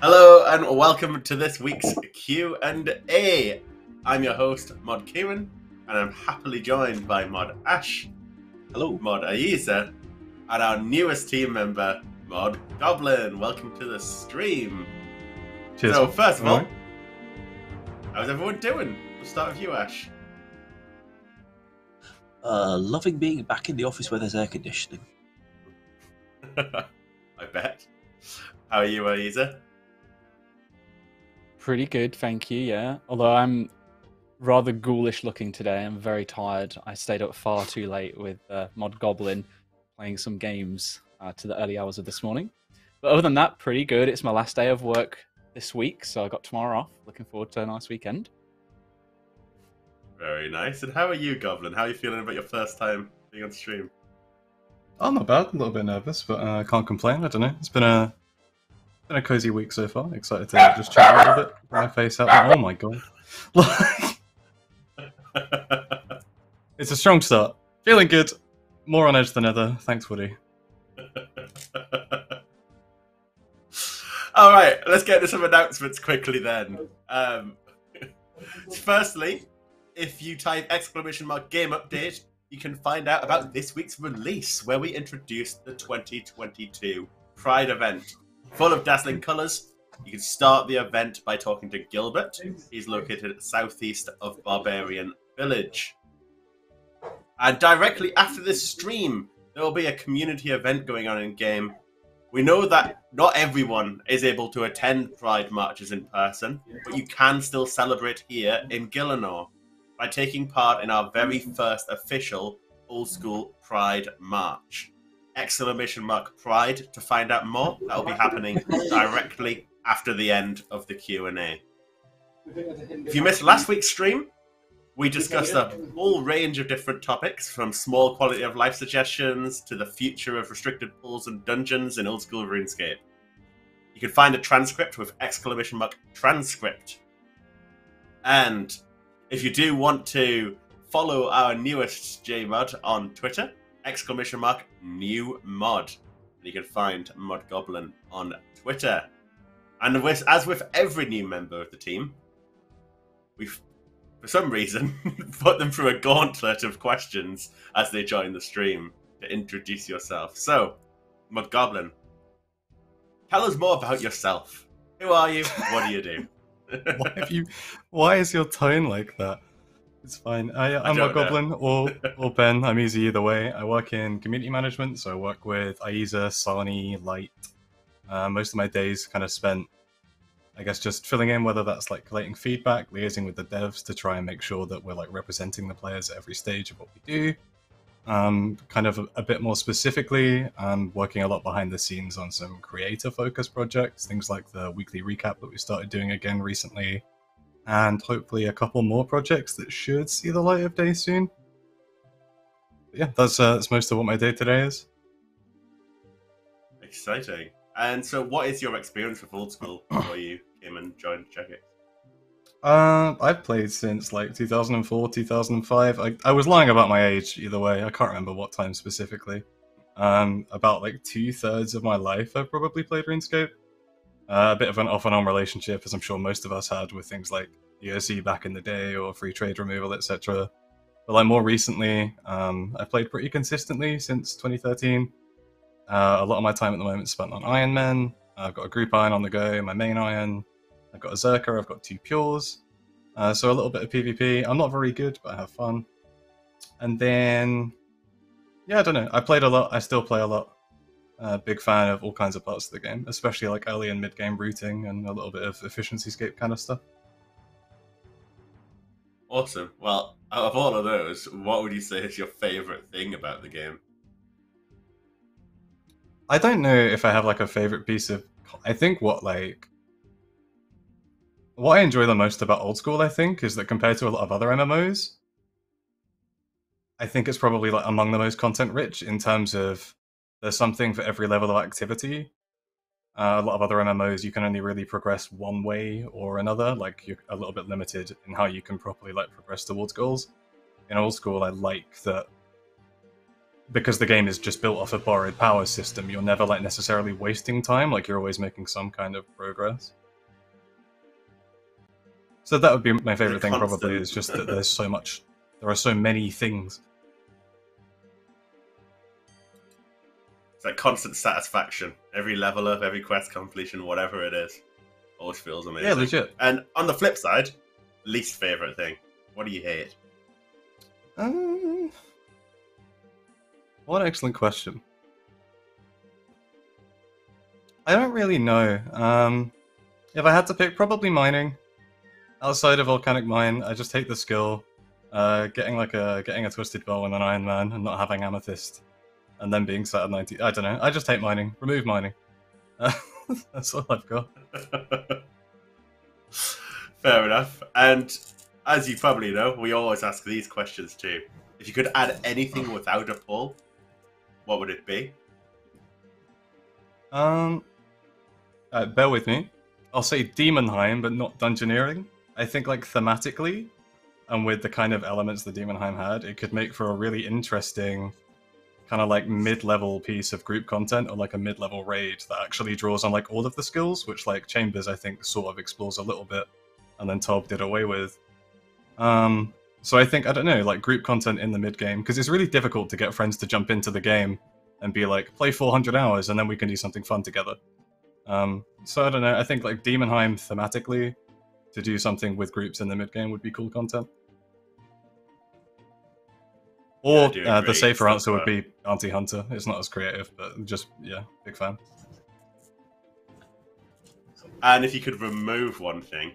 Hello and welcome to this week's Q&A. I'm your host, Mod Kieren, and I'm happily joined by Mod Ash, Hello, Mod Ayiza, and our newest team member, Mod Goblin. Welcome to the stream. Cheers. So first of all, how's everyone doing? We'll start with you, Ash. loving being back in the office where there's air conditioning. I bet. How are you, Ayiza? Pretty good, thank you, yeah. Although I'm rather ghoulish looking today. I'm very tired. I stayed up far too late with Mod Goblin playing some games to the early hours of this morning. But other than that, pretty good. It's my last day of work this week, so I got tomorrow off. Looking forward to a nice weekend. Very nice. And how are you, Goblin? How are you feeling about your first time being on stream? Oh, not bad. A little bit nervous, but I can't complain. I don't know. It's been a cozy week so far. Excited to just chat a little bit. Put my face out there. Oh my god. It's a strong start. Feeling good. More on edge than ever. Thanks, Woody. All right, let's get to some announcements quickly then. Firstly, if you type !game update, you can find out about this week's release, where we introduced the 2022 Pride event. Full of dazzling colours. You can start the event by talking to Gilbert. He's located southeast of Barbarian Village. And directly after this stream, there will be a community event going on in game. We know that not everyone is able to attend Pride marches in person, but you can still celebrate here in Gillinor by taking part in our very first official Old School Pride March. !Pride to find out more. That will be happening directly after the end of the Q&A. If you missed last week's stream, we discussed a whole range of different topics, from small quality of life suggestions to the future of restricted pools and dungeons in Old School RuneScape. You can find a transcript with !transcript. And if you do want to follow our newest JMod on Twitter, !new mod. You can find Mod Goblin on Twitter. And as with every new member of the team, we've, for some reason, put them through a gauntlet of questions as they join the stream to introduce yourself. So, Mod Goblin, tell us more about yourself. Who are you? What do you do? Why is your tone like that? It's fine. I'm a Goblin or Ben. I'm easy either way. I work in community management, so I work with Ayiza, Sani, Light. Most of my days kind of spent, I guess, just filling in, whether that's like collating feedback, liaising with the devs to try and make sure that we're like representing the players at every stage of what we do. Kind of a bit more specifically, I'm working a lot behind the scenes on some creator-focused projects, things like the weekly recap that we started doing again recently, and hopefully a couple more projects that should see the light of day soon. But yeah, that's most of what my day today is. Exciting. And so what is your experience with Old School before you came and joined Check It? I've played since like 2004, 2005. I was lying about my age either way. I can't remember what time specifically. About like 2/3 of my life I've probably played RuneScape. A bit of an off and on relationship, as I'm sure most of us had, with things like EOC back in the day or free trade removal, etc. But like more recently, I've played pretty consistently since 2013. A lot of my time at the moment is spent on Iron Men. I've got a group Iron on the go, my main Iron. I've got a Zerker, I've got 2 Pures. So a little bit of PvP. I'm not very good, but I have fun. And then, yeah, I don't know. I played a lot, I still play a lot. Big fan of all kinds of parts of the game, especially like early and mid-game routing and a little bit of efficiency-scape kind of stuff. Awesome. Well, out of all of those, what would you say is your favourite thing about the game? I don't know if I have like a favourite piece of... I think what I enjoy the most about Old School, I think, is that compared to a lot of other MMOs, I think it's probably like among the most content-rich in terms of there's something for every level of activity. A lot of other MMOs, you can only really progress one way or another. Like, you're a little bit limited in how you can properly like progress towards goals. In Old School, I like that because the game is just built off a borrowed power system, you're never like necessarily wasting time, like you're always making some kind of progress. So that would be my favorite thing probably, is just that there's so much, there are so many things. It's like constant satisfaction. Every level up, every quest completion, whatever it is, always feels amazing. Yeah, legit. And on the flip side, least favorite thing. What do you hate? What an excellent question. I don't really know. If I had to pick, probably mining. Outside of volcanic mine, I just hate the skill. Getting a twisted bow and an Iron Man and not having amethyst, and then being sat at 90. I don't know. I just hate mining. Remove mining. That's all I've got. Fair enough. And as you probably know, we always ask these questions too. If you could add anything without a pull, what would it be? Bear with me. I'll say Demonheim, but not dungeoneering. I think, like, thematically, and with the kind of elements the Demonheim had, it could make for a really interesting kind of like mid-level piece of group content, or like a mid-level raid that actually draws on like all of the skills, which like Chambers I think sort of explores a little bit, and then Tob did away with. So I think, I don't know, like group content in the mid-game, because it's really difficult to get friends to jump into the game and be like, play 400 hours and then we can do something fun together. So I don't know, I think like Demonheim thematically, to do something with groups in the mid-game would be cool content. Or the safer answer would be Anti-Hunter. It's not as creative, but just, yeah, big fan. And if you could remove one thing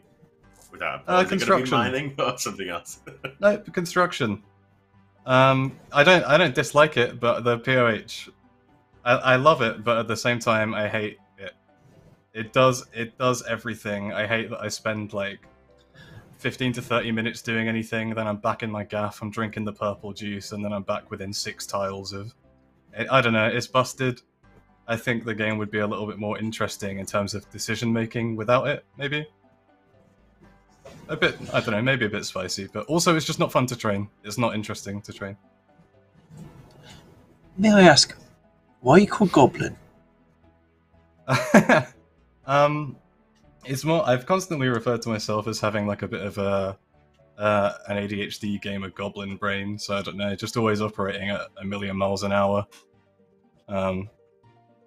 without a construction, mining or something else? No, construction. I don't dislike it, but the POH, I love it, but at the same time I hate it. It does everything. I hate that I spend like 15 to 30 minutes doing anything, then I'm back in my gaff, I'm drinking the purple juice, and then I'm back within 6 tiles of... I don't know, it's busted. I think the game would be a little bit more interesting in terms of decision-making without it, maybe. A bit, I don't know, maybe a bit spicy, but also it's just not fun to train. It's not interesting to train. May I ask, why are you called Goblin? It's more, I've constantly referred to myself as having like a bit of an ADHD gamer goblin brain, so I don't know, just always operating at 1,000,000 miles an hour. I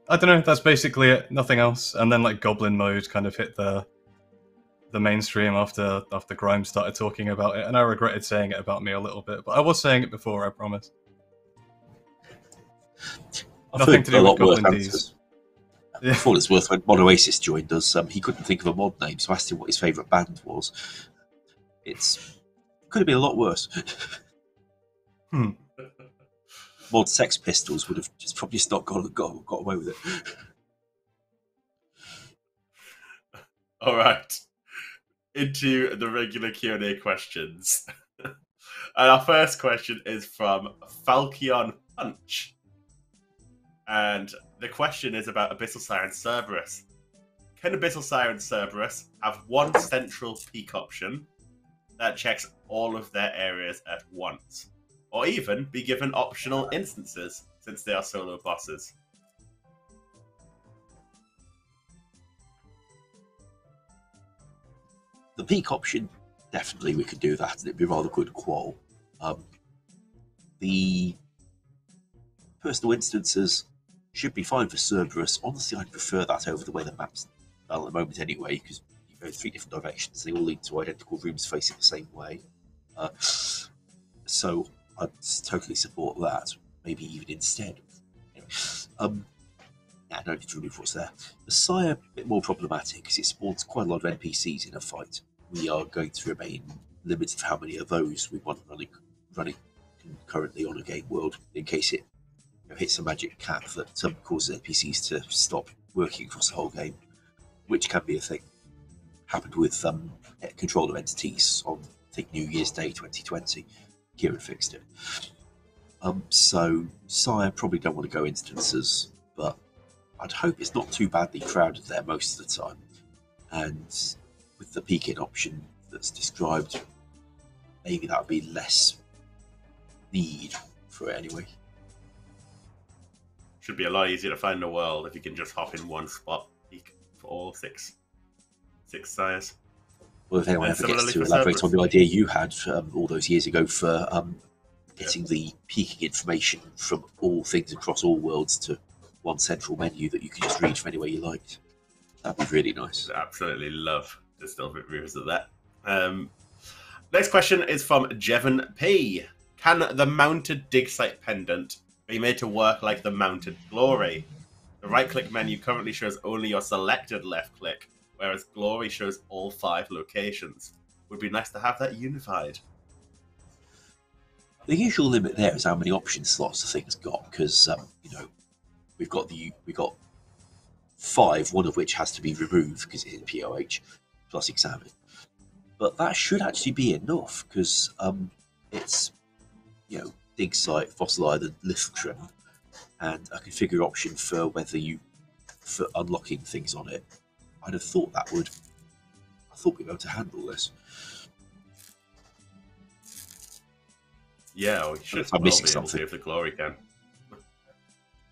don't know, that's basically it, nothing else. And then like goblin mode kind of hit the mainstream after Grimes started talking about it, and I regretted saying it about me a little bit, but I was saying it before, I promise. Nothing to do with Goblin D's. I thought it's worth when Mod Oasis joined us. He couldn't think of a mod name, so I asked him what his favourite band was. It could have been a lot worse. Mod Sex Pistols would have just probably not got away with it. All right, into the regular Q&A questions. And our first question is from Falchion Punch. And the question is about Abyssal Sire and Cerberus. Can Abyssal Sire and Cerberus have one central peak option that checks all of their areas at once? Or even be given optional instances, since they are solo bosses? The peak option, definitely we could do that, and it'd be rather good qual. The personal instances should be fine for Cerberus. Honestly, I'd prefer that over the way the map's done at the moment anyway, because you go 3 different directions, they all lead to identical rooms facing the same way. So I'd totally support that, maybe even instead. Anyway, no need to remove what's there. The Sire, a bit more problematic, because it spawns quite a lot of NPCs in a fight. We are going to remain limited to how many of those we want running currently on a game world, in case it hits a magic cap that causes NPCs to stop working across the whole game, which can be a thing. Happened with controller entities on, I think, New Year's Day 2020. Kieren fixed it. So Sire probably don't want to go instances, but I'd hope it's not too badly crowded there most of the time. And with the peek-in option that's described, maybe that would be less need for it anyway. Should be a lot easier to find in the world if you can just hop in one spot, peek for all six sires. Well, if anyone And ever gets similarly to for elaborate Cerberus. on the idea you had all those years ago for getting the peeking information from all things across all worlds to one central menu that you can just read from anywhere you liked, that'd be really nice. I'd absolutely love to still revisit that. Next question is from Jevon P. Can the mounted digsite pendant be made to work like the mounted glory? The right-click menu currently shows only your selected left-click, whereas glory shows all 5 locations. Would be nice to have that unified. The usual limit there is how many option slots the thing's got, because you know, we've got 5, one of which has to be removed because it's in POH plus examine. But that should actually be enough because it's, you know, digsite, fossil island, Livestream, and a configure option for for unlocking things on it. I'd have thought that would. I thought we'd be able to handle this. Yeah, we should I'm well missing be able something. to if the glory can.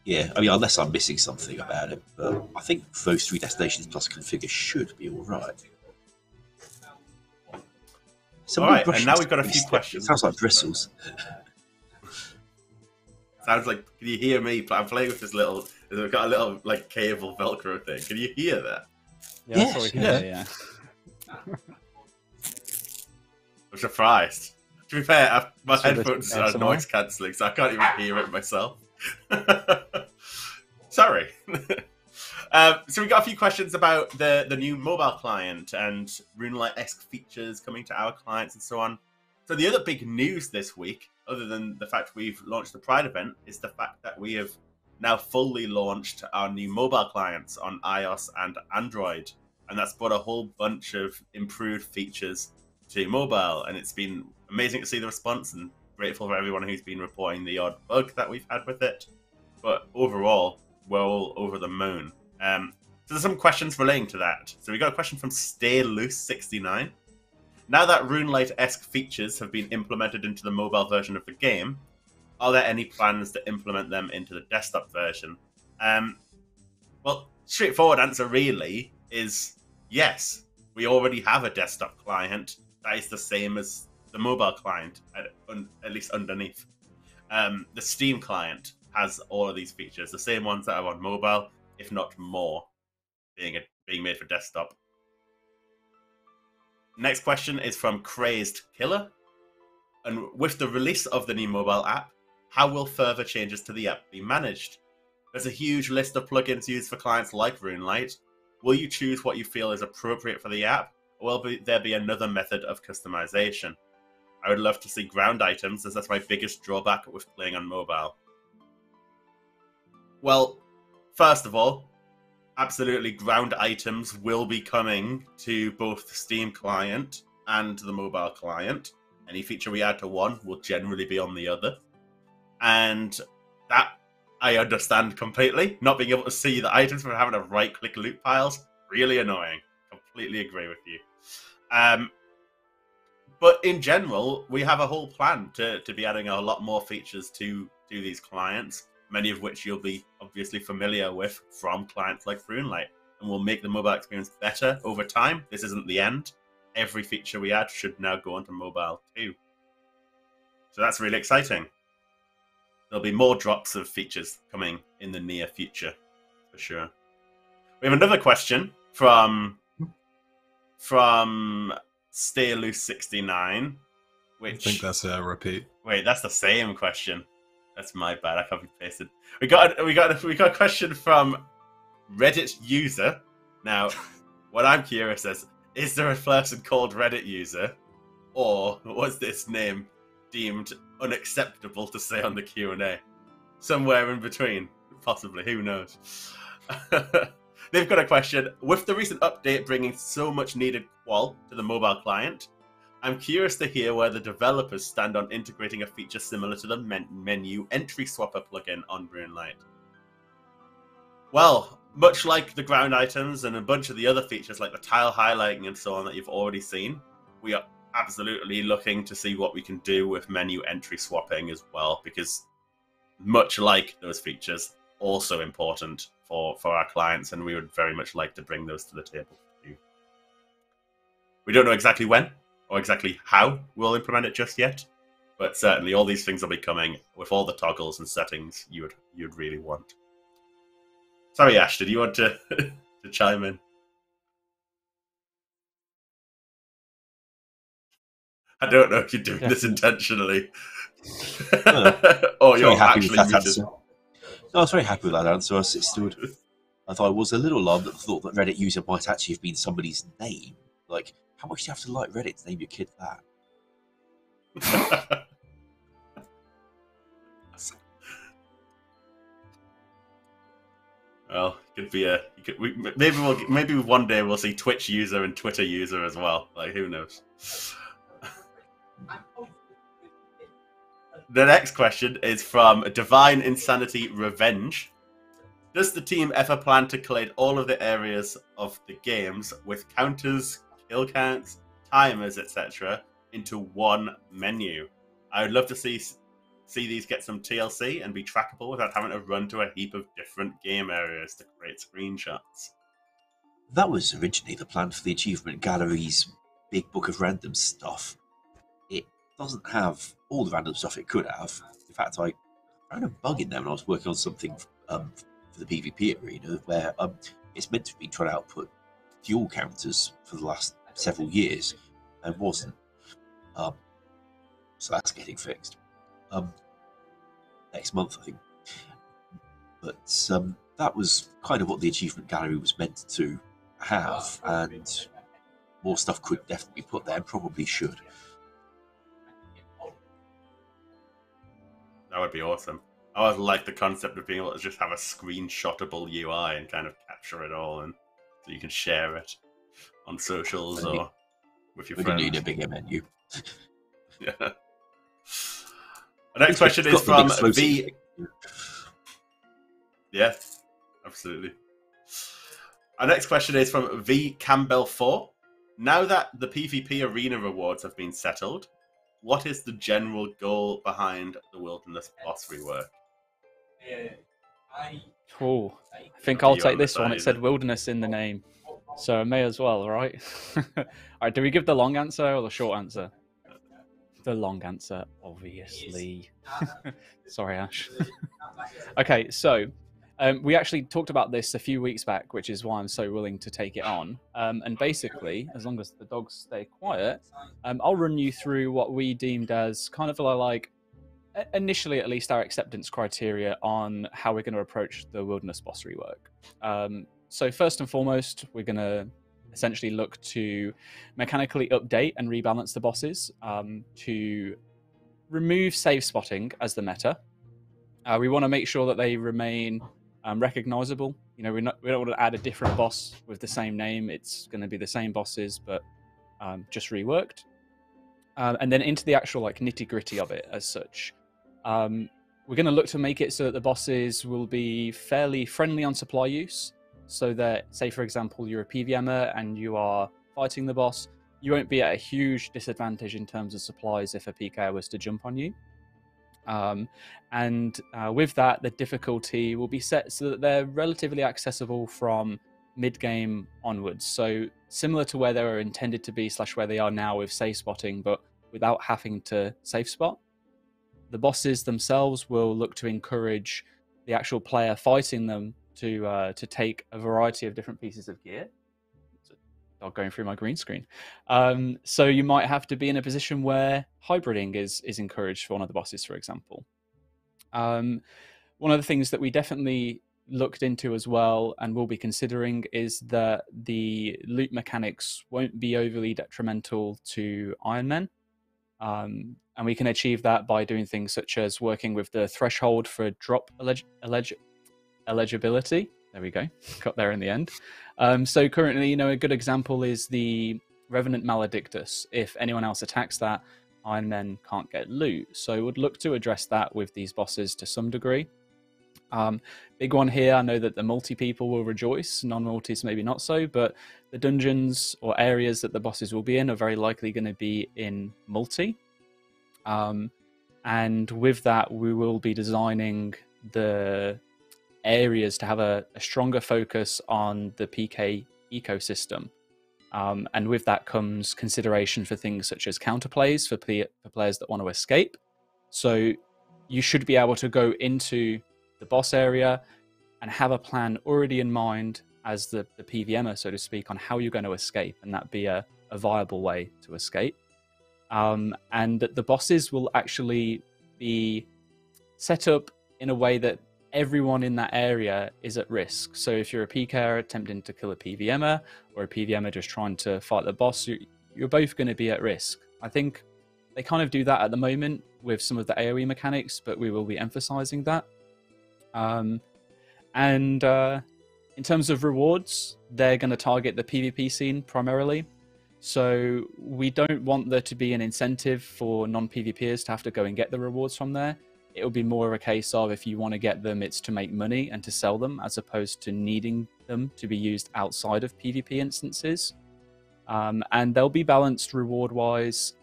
Yeah, I mean, unless I'm missing something about it, but I think those 3 destinations plus configure should be all right. All right, and now we've got a few questions. It sounds like bristles. Sounds like, can you hear me? I'm playing with this little, we've got a little like cable Velcro thing. Can you hear that? Yeah, Yes, that's what we can yeah. hear, yeah. I'm surprised. To be fair, my So this headphones is are ASMR? noise cancelling, so I can't even hear it myself. Sorry. So we got a few questions about the new mobile client and RuneLite-esque features coming to our clients and so on. So the other big news this week, other than the fact we've launched the Pride event, is the fact that we have now fully launched our new mobile clients on iOS and Android. And that's brought a whole bunch of improved features to mobile. And it's been amazing to see the response and grateful for everyone who's been reporting the odd bug that we've had with it. But overall, we're all over the moon. So there's some questions relating to that. So we got a question from Stay Loose 69. Now that RuneLite-esque features have been implemented into the mobile version of the game, are there any plans to implement them into the desktop version? Well, straightforward answer really is yes. We already have a desktop client that is the same as the mobile client, at least underneath. The Steam client has all of these features, the same ones that are on mobile, if not more, being made for desktop. Next question is from Crazed Killer. And with the release of the new mobile app, how will further changes to the app be managed? There's a huge list of plugins used for clients like RuneLite. Will you choose what you feel is appropriate for the app, or will there be another method of customization? I would love to see ground items, as that's my biggest drawback with playing on mobile. Well, first of all, absolutely ground items will be coming to both the Steam client and the mobile client. Any feature we add to one will generally be on the other. And that I understand completely. Not being able to see the items from having to right-click loot piles, really annoying. Completely agree with you. But in general, we have a whole plan to be adding a lot more features to these clients, many of which you'll be obviously familiar with from clients like RuneLite, and will make the mobile experience better over time. This isn't the end. Every feature we add should now go onto mobile too. So that's really exciting. There'll be more drops of features coming in the near future, for sure. We have another question from Stay Loose 69, which I think that's a repeat. Wait, that's the same question. That's my bad. I copy pasted. We got a question from Reddit user. Now, what I'm curious is there a person called Reddit user, or was this name deemed unacceptable to say on the Q&A? Somewhere in between, possibly. Who knows? They've got a question. With the recent update bringing so much needed qual to the mobile client, I'm curious to hear where the developers stand on integrating a feature similar to the menu entry swapper plugin on RuneLite. Well, much like the ground items and a bunch of the other features like the tile highlighting and so on that you've already seen, we are absolutely looking to see what we can do with menu entry swapping as well, because much like those features, also important for our clients, and we would very much like to bring those to the table for you. We don't know exactly when or exactly how we'll implement it just yet, but certainly all these things will be coming with all the toggles and settings you'd really want. Sorry, Ash, did you want to to chime in? I don't know if you're doing this intentionally. Or you're actually muted. No, I was very happy with that answer. I thought I was a little alarmed at the thought that Reddit user might actually have been somebody's name. Like, how much do you have to like Reddit to name your kid that? Well, it could be maybe one day we'll see Twitch user and Twitter user as well. Like, who knows? The next question is from Divine Insanity Revenge. Does the team ever plan to collate all of the areas of the games with counters, kill counts, timers, etc. into one menu? I would love to see these get some TLC and be trackable without having to run to a heap of different game areas to create screenshots. That was originally the plan for the Achievement Gallery's big book of random stuff. It doesn't have all the random stuff it could have. In fact, I found a bug in there when I was working on something for the PvP arena where it's meant to be trying to output fuel counters for the last several years and wasn't. So that's getting fixed. Next month, I think. But that was kind of what the Achievement Gallery was meant to have, and more stuff could definitely be put there and probably should. That would be awesome. I always like the concept of being able to just have a screenshotable UI and kind of capture it all, and so you can share it on socials or with your friends. We need a bigger menu. Yeah. The next question is from V. Yeah, absolutely. Our next question is from V Campbell 4. Now that the PvP arena rewards have been settled, what is the general goal behind the Wilderness boss rework? Oh, I think I'll take this one. It said Wilderness in the name, so I may as well, right? All right, do we give the long answer or the short answer? The long answer, obviously. Sorry, Ash. Okay, so we actually talked about this a few weeks back, which is why I'm so willing to take it on. And basically, as long as the dogs stay quiet, I'll run you through what we deemed as kind of like, initially at least, our acceptance criteria on how we're going to approach the Wilderness boss rework. So first and foremost, we're going to essentially look to mechanically update and rebalance the bosses to remove save spotting as the meta. We want to make sure that they remain recognizable. You know, we don't want to add a different boss with the same name. It's going to be the same bosses, but just reworked. And then into the actual like nitty gritty of it as such. We're going to look to make it so that the bosses will be fairly friendly on supply use. So that, say for example, you're a PVMer and you are fighting the boss, you won't be at a huge disadvantage in terms of supplies if a PK was to jump on you. And with that, the difficulty will be set so that they're relatively accessible from mid-game onwards. So similar to where they were intended to be / where they are now with safe spotting, but without having to safe spot. The bosses themselves will look to encourage the actual player fighting them to take a variety of different pieces of gear. It's a dog going through my green screen. So you might have to be in a position where hybriding is encouraged for one of the bosses, for example. One of the things that we definitely looked into as well and will be considering is that the loot mechanics won't be overly detrimental to Iron Men. And we can achieve that by doing things such as working with the threshold for drop eligibility. There we go. Got there in the end. So currently, you know, a good example is the Revenant Maledictus. If anyone else attacks that, Iron Men can't get loot. So we'd look to address that with these bosses to some degree. Big one here, I know that the multi people will rejoice, non-multis maybe not so, but the dungeons or areas that the bosses will be in are very likely going to be in multi. And with that, we will be designing the areas to have a stronger focus on the PK ecosystem. And with that comes consideration for things such as counterplays for players that want to escape. So you should be able to go into the boss area and have a plan already in mind as the PVMer, so to speak, on how you're going to escape, and that be a viable way to escape. And the bosses will actually be set up in a way that everyone in that area is at risk. So if you're a PKer attempting to kill a PVMer, or a PVMer just trying to fight the boss, you're both going to be at risk. I think they kind of do that at the moment with some of the AoE mechanics, but we will be emphasizing that. In terms of rewards, they're going to target the PvP scene primarily. So we don't want there to be an incentive for non-PvPers to have to go and get the rewards from there. It'll be more of a case of, if you want to get them, it's to make money and to sell them, as opposed to needing them to be used outside of PvP instances. And they'll be balanced reward-wise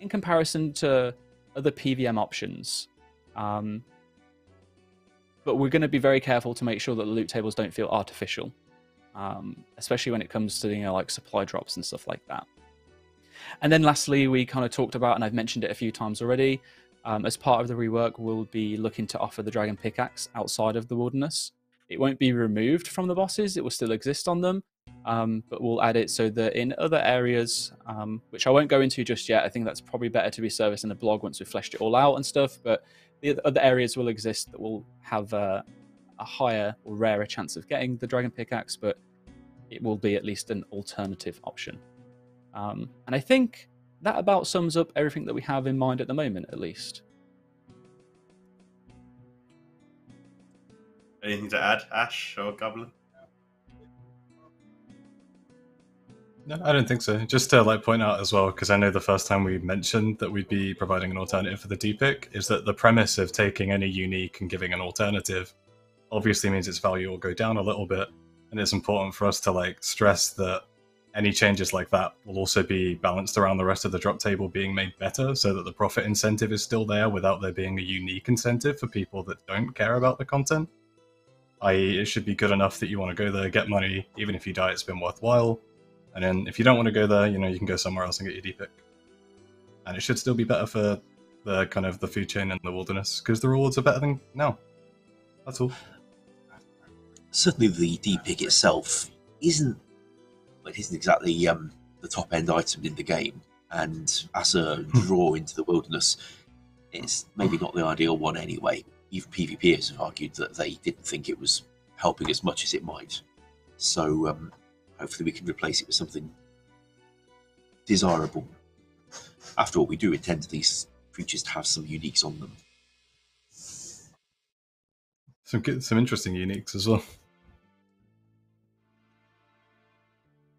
in comparison to other PVM options. But we're going to be very careful to make sure that the loot tables don't feel artificial, especially when it comes to, like supply drops and stuff like that. And then lastly, we kind of talked about, and I've mentioned it a few times already, as part of the rework, we'll be looking to offer the Dragon Pickaxe outside of the Wilderness. It won't be removed from the bosses, it will still exist on them, but we'll add it so that in other areas, which I won't go into just yet, I think that's probably better to be serviced in the blog once we've fleshed it all out and stuff, but the other areas will exist that will have a higher or rarer chance of getting the Dragon Pickaxe, but it will be at least an alternative option. And I think that about sums up everything that we have in mind at the moment, at least. Anything to add, Ash or Goblin? No, I don't think so. Just to point out as well, because I know the first time we mentioned that we'd be providing an alternative for the D-pick, is that the premise of taking any unique and giving an alternative obviously means its value will go down a little bit, and it's important for us to stress that any changes like that will also be balanced around the rest of the drop table being made better, so that the profit incentive is still there without there being a unique incentive for people that don't care about the content. I.e., it should be good enough that you want to go there, get money, even if you die it's been worthwhile, and then if you don't want to go there, you can go somewhere else and get your D-pick. And it should still be better for the kind of the food chain and the Wilderness, because the rewards are better than now. That's all. Certainly the D-pick itself isn't exactly the top end item in the game, and as a draw into the Wilderness, it's maybe not the ideal one anyway. Even PvPers have argued that they didn't think it was helping as much as it might. So hopefully we can replace it with something desirable. After all, we do intend these creatures to have some uniques on them. Some interesting uniques as well.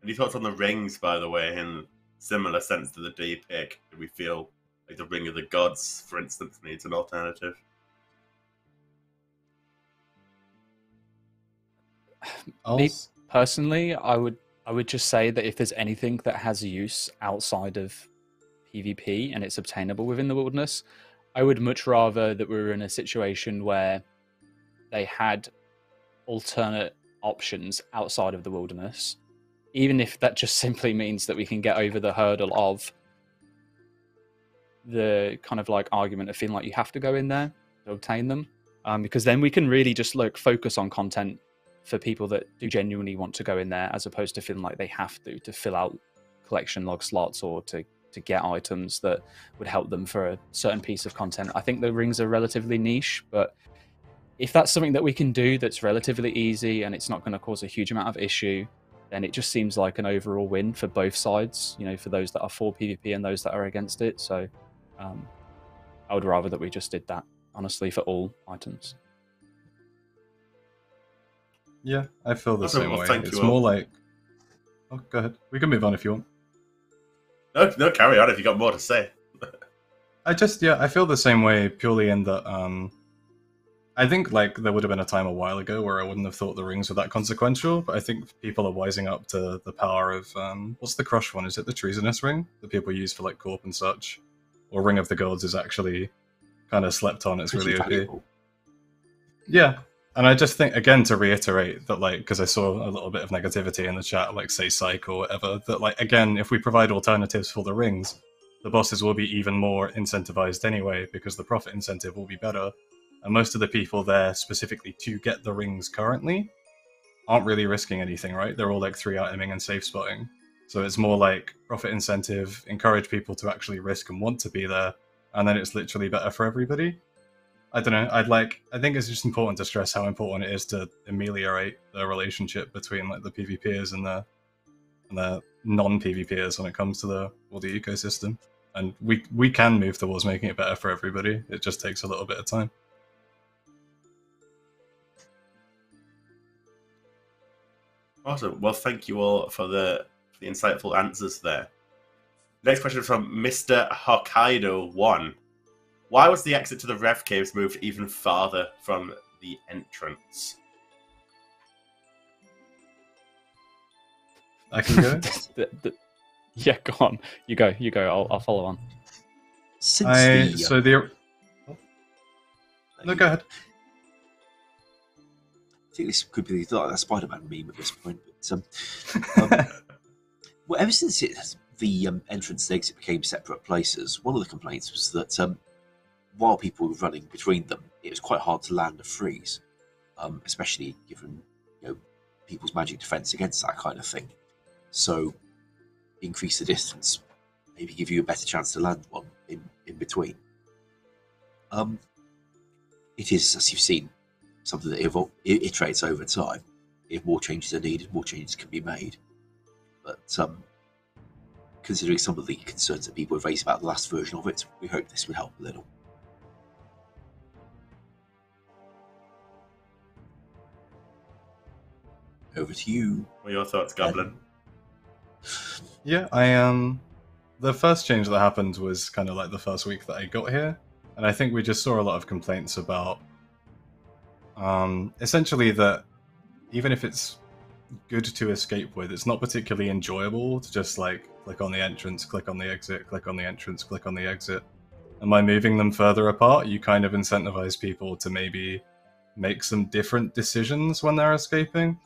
Any thoughts on the rings, by the way, in similar sense to the D-pick? Do we feel like the Ring of the Gods, for instance, needs an alternative? Me personally, I would just say that if there's anything that has use outside of PvP and it's obtainable within the Wilderness, I would much rather that we were in a situation where they had alternate options outside of the Wilderness, even if that just simply means that we can get over the hurdle of the kind of argument of feeling like you have to go in there to obtain them, because then we can really just focus on content for people that do genuinely want to go in there, as opposed to feeling like they have to fill out collection log slots or to get items that would help them for a certain piece of content. I think the rings are relatively niche, but if that's something that we can do that's relatively easy and it's not going to cause a huge amount of issue, then it just seems like an overall win for both sides, for those that are for PvP and those that are against it. So I would rather that we just did that, honestly, for all items. Yeah, I feel the same way. Thank It's you more all. like... Oh, go ahead. We can move on if you want. No, carry on if you got more to say. I feel the same way, purely in that I think there would have been a time a while ago where I wouldn't have thought the rings were that consequential, but I think people are wising up to the power of what's the crush one? Is it the treasonous ring that people use for Corp and such? Or Ring of the Gods is actually kind of slept on, it's really OP. Valuable. Yeah, And I just think, again, to reiterate that, like, because I saw a little bit of negativity in the chat, like, say, Psych or whatever, that, like, again, if we provide alternatives for the rings, the bosses will be even more incentivized anyway, because the profit incentive will be better. And most of the people there, specifically to get the rings currently, aren't really risking anything, right? They're all, like, 3-iteming and safe spotting. So it's more like profit incentive, encourage people to actually risk and want to be there, and then it's literally better for everybody. I don't know. I think it's just important to stress how important it is to ameliorate the relationship between like the PvPers and the non-PvPers when it comes to the ecosystem. And we can move towards making it better for everybody. It just takes a little bit of time. Awesome. Well, thank you all for the insightful answers there. Next question from Mr. Hokkaido 1. Why was the exit to the Rev Caves moved even farther from the entrance? I can go? Yeah, go on. You go. I'll follow on. No, go ahead. I think this could be like a Spider-Man meme at this point. But, well, ever since the entrance and exit became separate places, one of the complaints was that while people were running between them, it was quite hard to land a freeze, especially given people's magic defense against that kind of thing. So increase the distance, maybe give you a better chance to land one in between. It is, as you've seen, something that iterates over time. If more changes are needed, more changes can be made. But considering some of the concerns that people have raised about the last version of it, we hope this would help a little. Over to you. What are your thoughts, Goblin? Yeah, the first change that happened was kind of like the first week that I got here, and I think we just saw a lot of complaints about essentially that even if it's good to escape with, it's not particularly enjoyable to just like click on the entrance, click on the exit, click on the entrance, click on the exit. And by moving them further apart, you kind of incentivize people to maybe make some different decisions when they're escaping.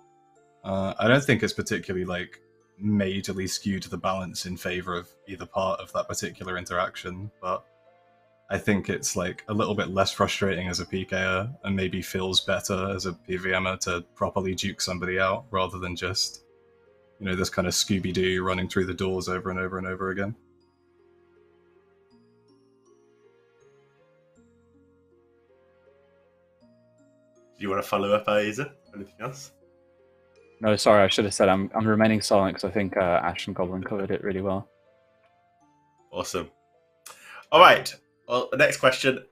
I don't think it's particularly like majorly skewed the balance in favor of either part of that particular interaction, but I think it's like a little bit less frustrating as a PKer and maybe feels better as a PVMer to properly juke somebody out rather than just, this kind of Scooby-Doo running through the doors over and over and over again. Do you want to follow up, Ayiza? Anything else? No, sorry, I should have said I'm remaining silent because I think Ash and Goblin covered it really well. Awesome. All right. Well, the next question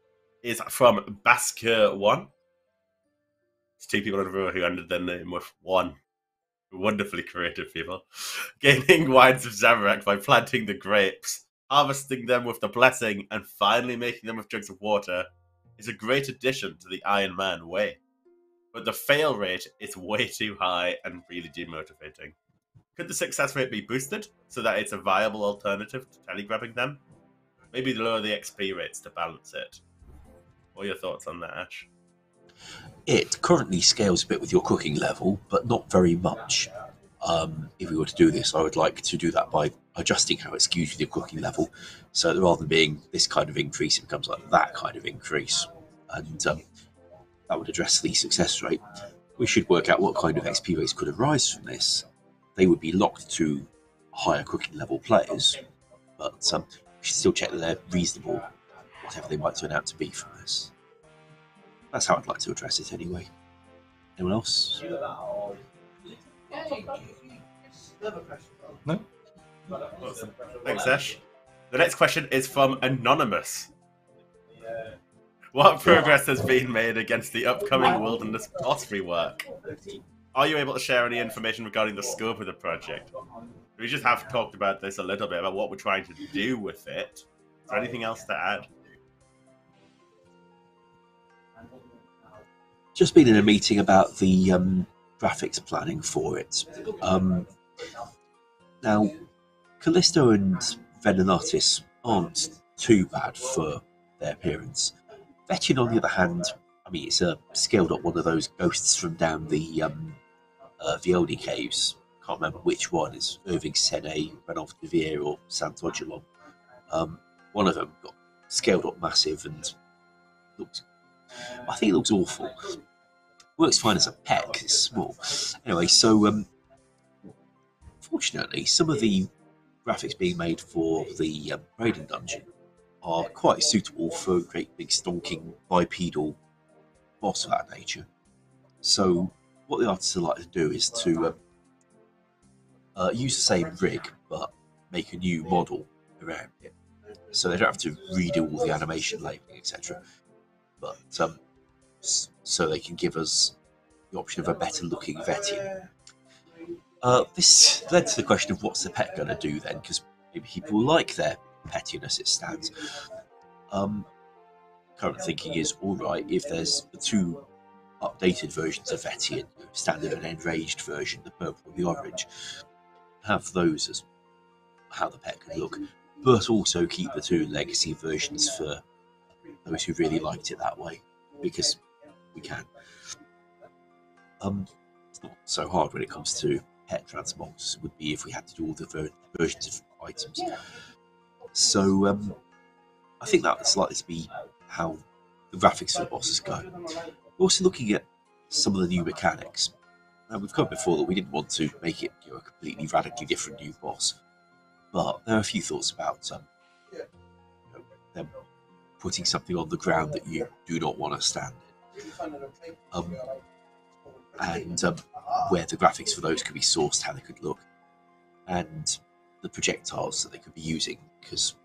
is from Basker1. It's two people in a row who ended their name with 1. Wonderfully creative people. Gaining wines of Zamorak by planting the grapes, harvesting them with the blessing, and finally making them with jugs of water is a great addition to the Iron Man way. But the fail rate is way too high and really demotivating. Could the success rate be boosted so that it's a viable alternative to telegrabbing them? Maybe lower the XP rates to balance it. What are your thoughts on that, Ash? It currently scales a bit with your cooking level, but not very much. If we were to do this, I would like to do that by adjusting how it skews with your cooking level, so that rather than being this kind of increase, it becomes like that kind of increase. And that would address the success rate. We should work out what kind of XP rates could arise from this. They would be locked to higher cooking level players, but we should still check that they're reasonable, whatever they might turn out to be from this. That's how I'd like to address it anyway. Anyone else? No? Awesome. Thanks, Ash. The next question is from Anonymous. What progress has been made against the upcoming Wilderness boss rework? Are you able to share any information regarding the scope of the project? We just have talked about this a little bit, about what we're trying to do with it. Is there anything else to add? Just been in a meeting about the graphics planning for it. Now, Callisto and Venenatis aren't too bad for their appearance. Vetchin, on the other hand, mean, it's a scaled up one of those ghosts from down the Violi caves. Can't remember which one. It's Irving Sene, Renov de Vier, or Sant'Ogilon. One of them got scaled up massive and looks. I think it looks awful. Works fine as a pet because it's small. Anyway, so fortunately, some of the graphics being made for the Raiden dungeon are quite suitable for a great big stonking bipedal boss of that nature. So what the artists are like to do is to use the same rig but make a new model around it. So they don't have to redo all the animation labeling, etc. But so they can give us the option of a better looking Vetian. This led to the question of what's the pet going to do then, because maybe people like their Petian as it stands. Current thinking is, alright, if there's the two updated versions of Vetian, standard and enraged version, the purple and the orange, have those as how the pet could look, but also keep the two legacy versions for those who really liked it that way, because we can. It's not so hard when it comes to pet transmogs. It would be if we had to do all the versions of items. So I think that's likely to be how the graphics for the bosses go. We're also looking at some of the new mechanics. Now, we've covered before that we didn't want to make it a completely radically different new boss, but there are a few thoughts about them putting something on the ground that you do not want to stand in. And where the graphics for those could be sourced, how they could look, and the projectiles that they could be using. Because,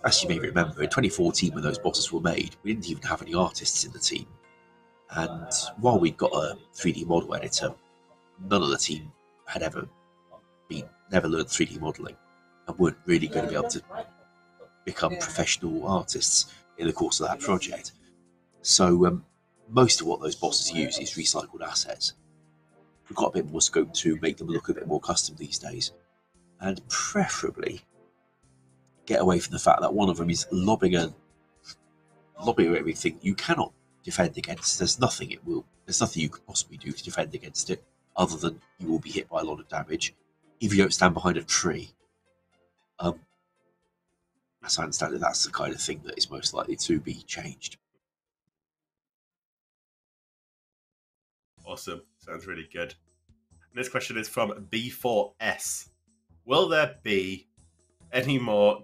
as you may remember, in 2014 when those bosses were made, we didn't even have any artists in the team. And while we'd got a 3D model editor, none of the team had never learned 3D modelling and weren't really going to be able to become professional artists in the course of that project. So most of what those bosses use is recycled assets. We've got a bit more scope to make them look a bit more custom these days, and preferably get away from the fact that one of them is lobbing everything you cannot defend against. There's nothing you could possibly do to defend against it, other than you will be hit by a lot of damage if you don't stand behind a tree. As I understand it, that's the kind of thing that is most likely to be changed. Awesome. Sounds really good. This question is from B4S. Will there be more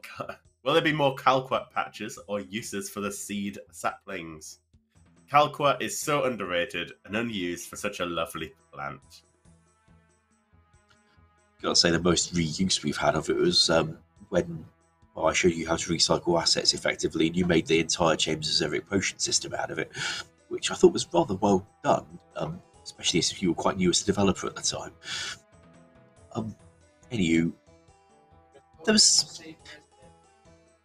Calquat patches or uses for the seed saplings? Calquat is so underrated and unused for such a lovely plant. Gotta say, the most reuse we've had of it was when I showed you how to recycle assets effectively, and you made the entire Chambers of Zeveric potion system out of it, which I thought was rather well done, especially if you were quite new as a developer at the time. Anywho, there was... I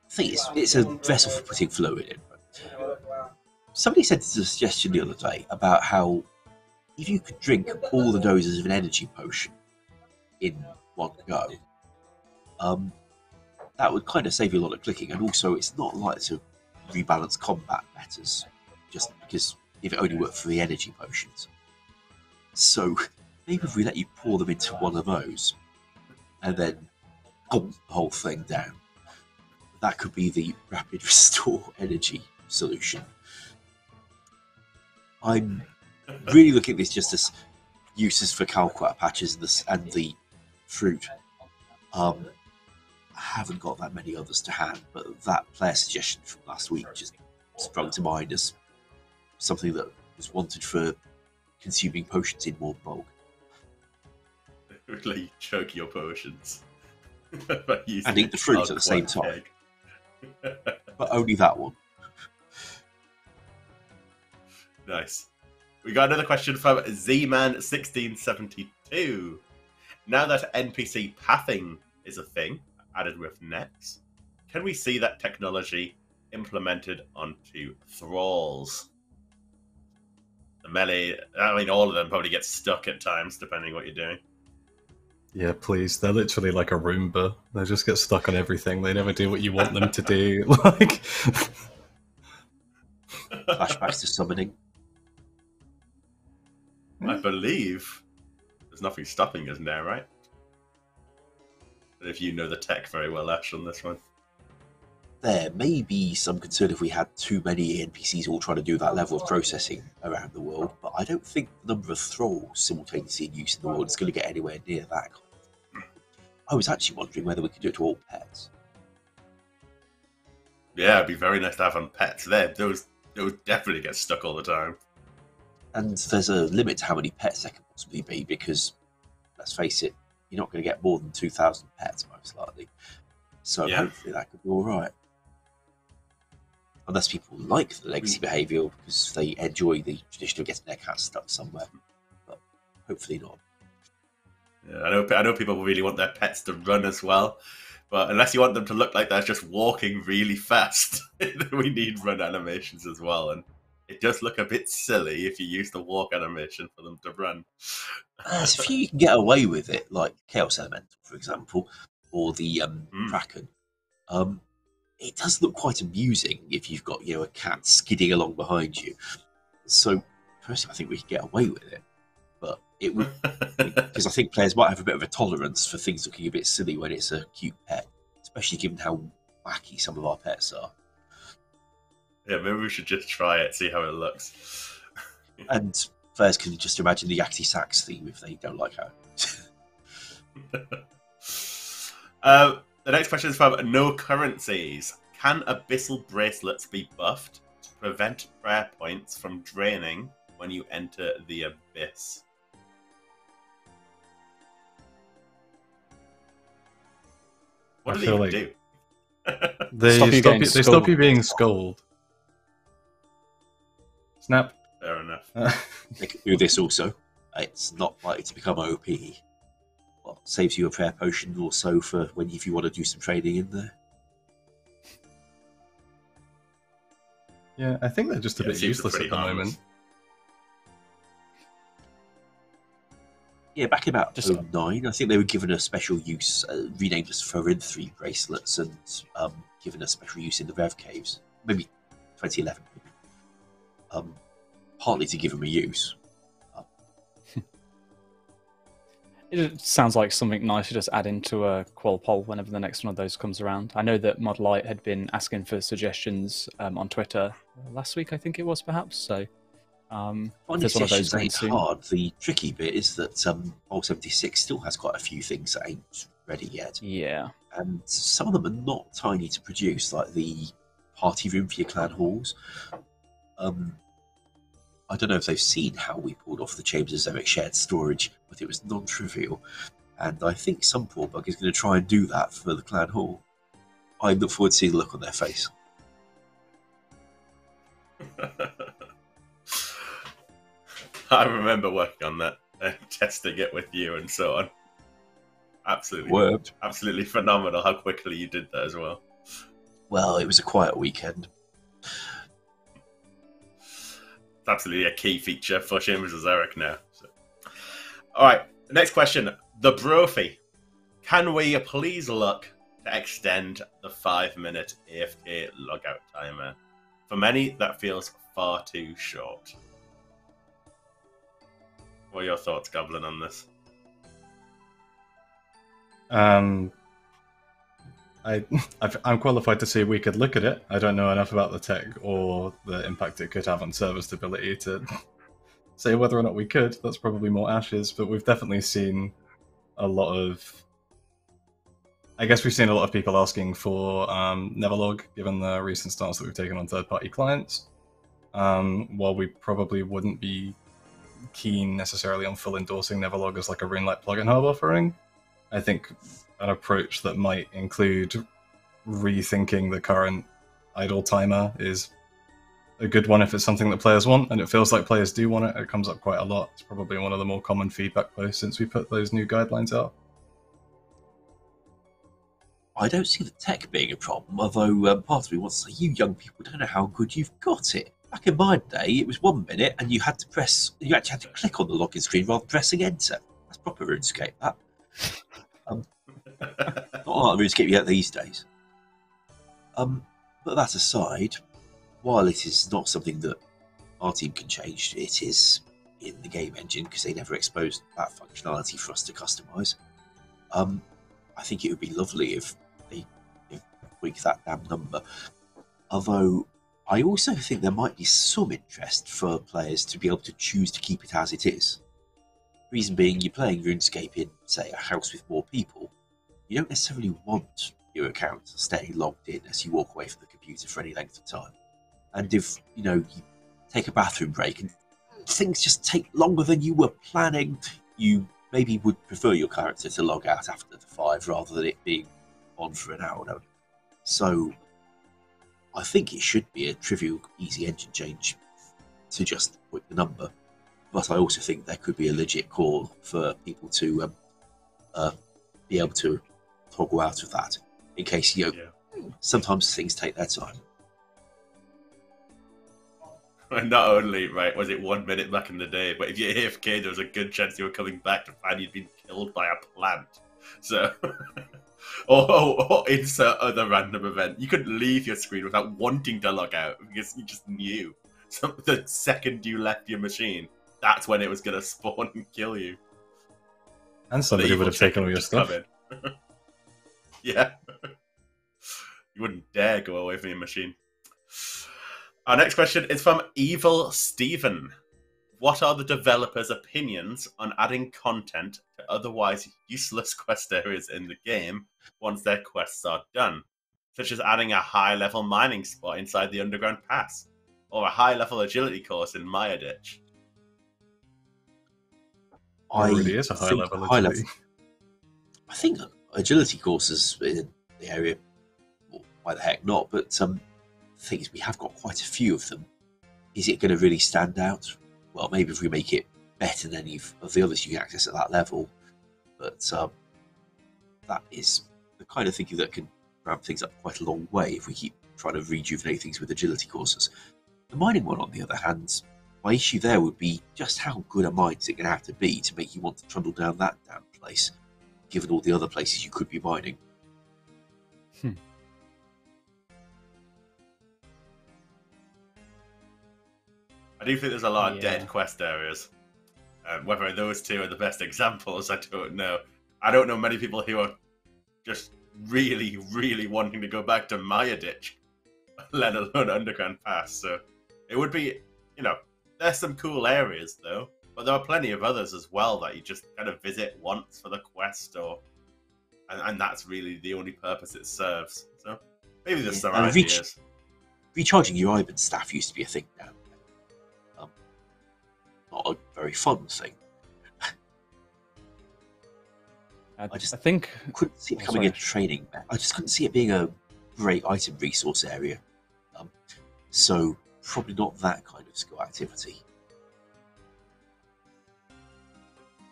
think it's a vessel for putting fluid in. Somebody said a suggestion the other day about how if you could drink all the doses of an energy potion in one go, that would kind of save you a lot of clicking, and also it's not likely to rebalance combat matters, just because if it only worked for the energy potions. So maybe if we let you pour them into one of those, and then gulp the whole thing down, that could be the rapid restore energy solution. I'm really looking at this just as uses for Calquat patches and the fruit. I haven't got that many others to hand, but that player suggestion from last week just sprung to mind as something that was wanted for consuming potions in more bulk. Really choke your potions. And eat the fruit at the same time. But only that one. Nice. We got another question from Z-Man1672. Now that NPC pathing is a thing, added with nets, can we see that technology implemented onto thralls? The melee, I mean, all of them probably get stuck at times, depending what you're doing. Yeah, please. They're literally like a Roomba. They just get stuck on everything. They never do what you want them to do. Like flashbacks to summoning. I believe there's nothing stopping us now, right? If you know the tech very well, Ash, on this one. There may be some concern if we had too many NPCs all trying to do that level of processing around the world, but I don't think the number of thralls simultaneously in use in the world is going to get anywhere near that. I was actually wondering whether we could do it to all pets. Yeah, it'd be very nice to have on pets. Those definitely get stuck all the time. And there's a limit to how many pets there can possibly be, because, let's face it, you're not going to get more than 2,000 pets, most likely. So hopefully that could be alright. Unless people like the legacy behaviour because they enjoy the tradition of getting their cat stuck somewhere. But hopefully not. Yeah, I know people really want their pets to run as well, but unless you want them to look like they're just walking really fast, we need run animations as well. And it does look a bit silly if you use the walk animation for them to run. There's a few you can get away with it, like Chaos Elemental, for example, or the Kraken. It does look quite amusing if you've got, a cat skidding along behind you. So, personally, I think we could get away with it. But it would, because I think players might have a bit of a tolerance for things looking a bit silly when it's a cute pet, especially given how wacky some of our pets are. Yeah, maybe we should just try it, see how it looks. And players can just imagine the Yakety Sax theme if they don't like how The next question is from No Currencies. Can Abyssal Bracelets be buffed to prevent prayer points from draining when you enter the Abyss? What do they even do? They stop you being scolded. Snap. Fair enough. They can do this also. It's not likely to become OP. Well, saves you a prayer potion or so for if you want to do some trading in there. Yeah, I think they're just a bit useless at the moment. Yeah, back in about 2009, I think they were given a special use, renamed as Forinthry bracelets, and given a special use in the Rev Caves. Maybe 2011. Partly to give them a use. It sounds like something nice to just add into a qual poll whenever the next one of those comes around. I know that Mod Light had been asking for suggestions on Twitter last week, I think it was, perhaps. So, Finding suggestions ain't hard. The tricky bit is that Old 76 still has quite a few things that ain't ready yet. Yeah. And some of them are not tiny to produce, like the party room for your clan halls. I don't know if they've seen how we pulled off the Chambers of Zamorak shared storage, but it was non-trivial. And I think some poor bug is going to try and do that for the clan hall. I look forward to seeing the look on their face. I remember working on that, testing it with you and so on. Absolutely worked. Absolutely phenomenal how quickly you did that as well. Well, it was a quiet weekend. It's absolutely a key feature for Chambers of Zamorak now. So. Alright, next question. The Brophy. Can we please look to extend the 5-minute AFK logout timer? For many, that feels far too short. What are your thoughts, Goblin, on this? I'm qualified to say we could look at it. I don't know enough about the tech or the impact it could have on server stability to say whether or not we could. That's probably more Ash's, but we've definitely seen a lot of... I guess we've seen a lot of people asking for Neverlog, given the recent stance that we've taken on third-party clients. While we probably wouldn't be keen necessarily on full endorsing Neverlog as like a RuneLite plugin hub offering, I think an approach that might include rethinking the current idle timer is a good one if it's something that players want, and it feels like players do want it. It comes up quite a lot. It's probably one of the more common feedback posts since we put those new guidelines out. I don't see the tech being a problem, although part of me wants to say, you young people don't know how good you've got it. Back in my day, it was 1 minute, and you actually had to click on the login screen rather than pressing enter. That's proper RuneScape, that. Not like RuneScape yet these days. But that aside, while it is not something that our team can change, it is in the game engine because they never exposed that functionality for us to customize. I think it would be lovely if they tweak that damn number. Although I also think there might be some interest for players to be able to choose to keep it as it is. Reason being, you're playing RuneScape in, say, a house with more people. You don't necessarily want your account staying logged in as you walk away from the computer for any length of time. And if, you take a bathroom break and things just take longer than you were planning, you maybe would prefer your character to log out after the 5 rather than it being on for an hour. No. So I think it should be a trivial, easy engine change to just put the number. But I also think there could be a legit call for people to be able to toggle out of that in case, sometimes things take their time. And not only, was it 1 minute back in the day, but if you're AFK, there was a good chance you were coming back to find you'd been killed by a plant. So, or insert other random event. You couldn't leave your screen without wanting to log out because you just knew. So the second you left your machine, that's when it was going to spawn and kill you. And somebody would have taken all your stuff. Yeah. You wouldn't dare go away from your machine. Our next question is from Evil Steven. What are the developers' opinions on adding content to otherwise useless quest areas in the game once their quests are done? Such as adding a high-level mining spot inside the underground pass, or a high-level agility course in Maya Ditch. It really is a high-level agility. I think agility courses in the area, well, why the heck not, but the thing is we have got quite a few of them. Is it going to really stand out? Well, maybe if we make it better than any of the others you can access at that level, but that is the kind of thinking that can ramp things up quite a long way if we keep trying to rejuvenate things with agility courses. The mining one, on the other hand, my issue there would be just how good a mine is it going to have to be to make you want to trundle down that damn place, given all the other places you could be mining. I do think there's a lot of dead quest areas. Whether those two are the best examples, I don't know. I don't know many people who are just really, really wanting to go back to Maya Ditch, let alone Underground Pass. So it would be, there's some cool areas though, but there are plenty of others as well that you just kind of visit once for the quest, and that's really the only purpose it serves. So maybe there's some ideas. Recharging your Ivan staff used to be a thing now. Not a very fun thing. I think couldn't see it becoming a training. I just couldn't see it being a great item resource area. So probably not that kind of skill activity.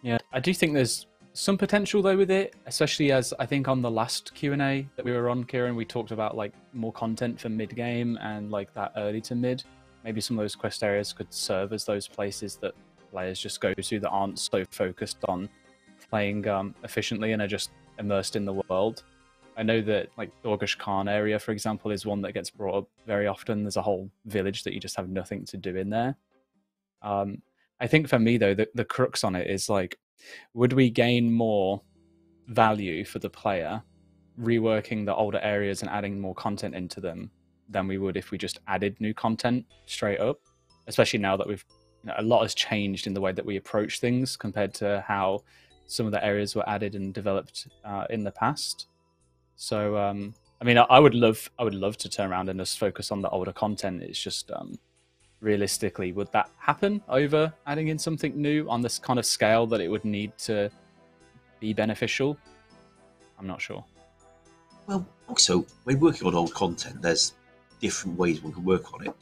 Yeah, I do think there's some potential though with it, especially as I think on the last Q&A that we were on, Kieren, we talked about like more content for mid game and like that early to mid. Maybe some of those quest areas could serve as those places that players just go to that aren't so focused on playing efficiently and are just immersed in the world. I know that like Dorgesh Khan area, for example, is one that gets brought up very often. There's a whole village that you just have nothing to do in there. I think for me though, the crux on it is like, would we gain more value for the player reworking the older areas and adding more content into them than we would if we just added new content straight up, especially now that we've a lot has changed in the way that we approach things compared to how some of the areas were added and developed in the past. So I mean, I would love to turn around and just focus on the older content. It's just realistically, would that happen over adding in something new on this kind of scale that it would need to be beneficial? I'm not sure. Well, also, when working on old content, there's different ways one can work on it.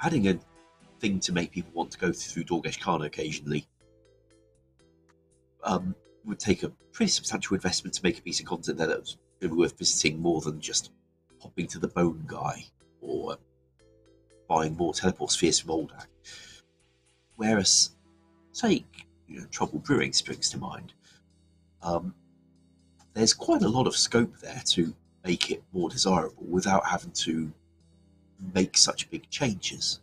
Adding a thing to make people want to go through Dorgesh Khan occasionally would take a pretty substantial investment to make a piece of content there that was going to be worth visiting more than just hopping to the Bone Guy or buying more teleport spheres from Oldak. Whereas, say, Trouble Brewing springs to mind. There's quite a lot of scope there to make it more desirable without having to make such big changes.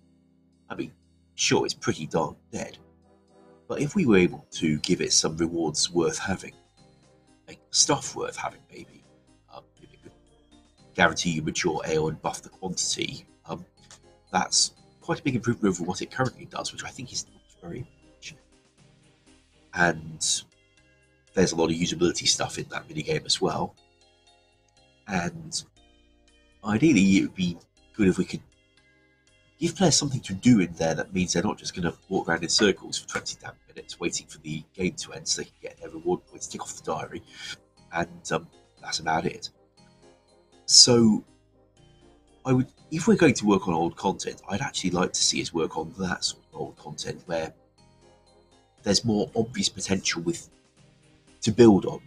I mean, sure, it's pretty darn dead, But if we were able to give it some rewards worth having, like stuff worth having, maybe, if it could guarantee you mature ale and buff the quantity, that's quite a big improvement over what it currently does, which I think is not very much. And there's a lot of usability stuff in that minigame as well. And ideally, it would be good if we could give players something to do in there that means they're not just going to walk around in circles for 20 damn minutes waiting for the game to end so they can get their reward points, tick off the diary, and that's about it. So, if we're going to work on old content, I'd actually like to see us work on that sort of old content where there's more obvious potential to build on.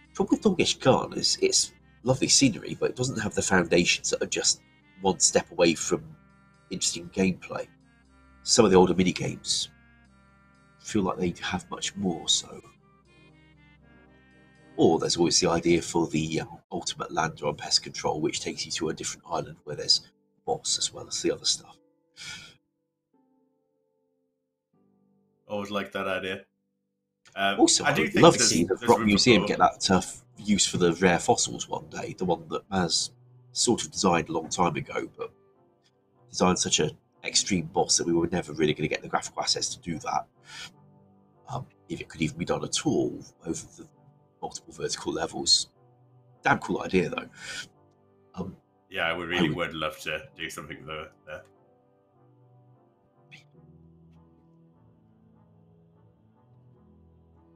The problem with Doggish Khan is it's lovely scenery, but it doesn't have the foundations that are just one step away from interesting gameplay. Some of the older minigames feel like they have much more so. Or there's always the idea for the ultimate lander on pest control, which takes you to a different island where there's a boss as well as the other stuff. Always like that idea. Also, I do I'd think love to see the Rock room for Museum both. get that use for the rare fossils one day, the one that Maz sort of designed a long time ago, but designed such an extreme boss that we were never really going to get the graphical assets to do that. If it could even be done at all over the multiple vertical levels. Damn cool idea, though. Yeah, I would love to do something there.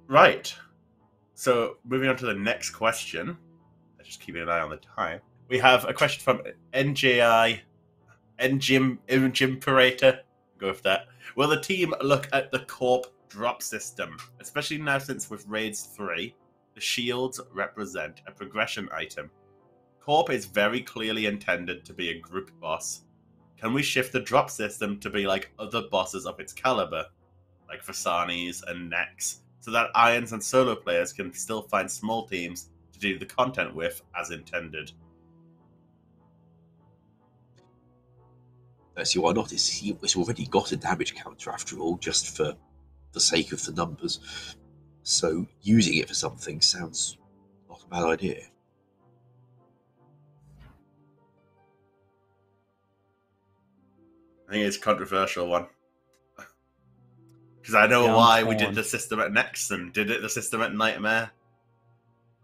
Right. So, moving on to the next question. Just keeping an eye on the time. We have a question from NJI, Jimperator. Go with that. Will the team look at the Corp drop system? Especially now since with Raids 3, the shields represent a progression item. Corp is very clearly intended to be a group boss. Can we shift the drop system to be like other bosses of its caliber, like Vasanis and Nex, so that Irons and solo players can still find small teams to do the content with as intended? See, why not? It's already got a damage counter after all, just for the sake of the numbers. So using it for something sounds not a bad idea. I think it's a controversial one. Because I know why we did the system at Nex and did it the system at Nightmare.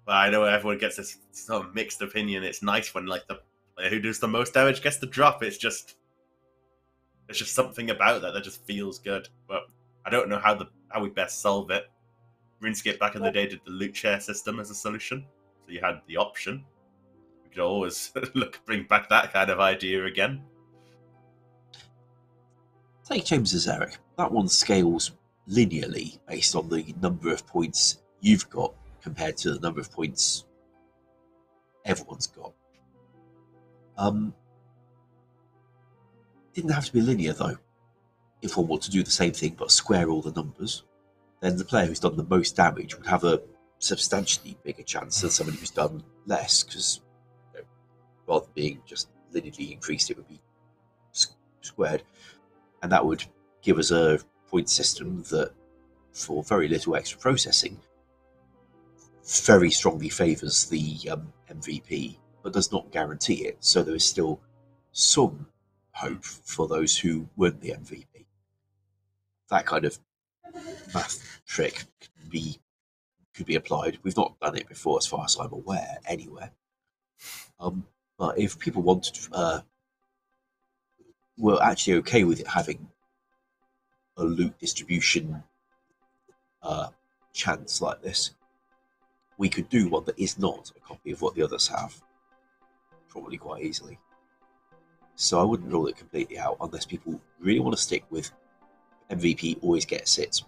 But I know everyone gets this sort of mixed opinion. It's nice when like the player who does the most damage gets the drop. There's just something about that just feels good. But I don't know how we best solve it. RuneScape back in the day did the loot share system as a solution, so you had the option. We could always bring back that kind of idea again. Take James's Eric. That one scales linearly based on the number of points you've got compared to the number of points everyone's got. Didn't have to be linear though. If one were to do the same thing but square all the numbers, then the player who's done the most damage would have a substantially bigger chance than somebody who's done less, because rather than being just linearly increased, it would be squared. And that would give us a point system that, for very little extra processing, very strongly favours the MVP, but does not guarantee it. So there is still some hope for those who weren't the MVP. That kind of math trick could be applied. We've not done it before, as far as I'm aware, anywhere. But if people wanted, were actually okay with it having a loot distribution chance like this, we could do one that is not a copy of what the others have, probably quite easily. So I wouldn't rule it completely out unless people really want to stick with MVP always gets it,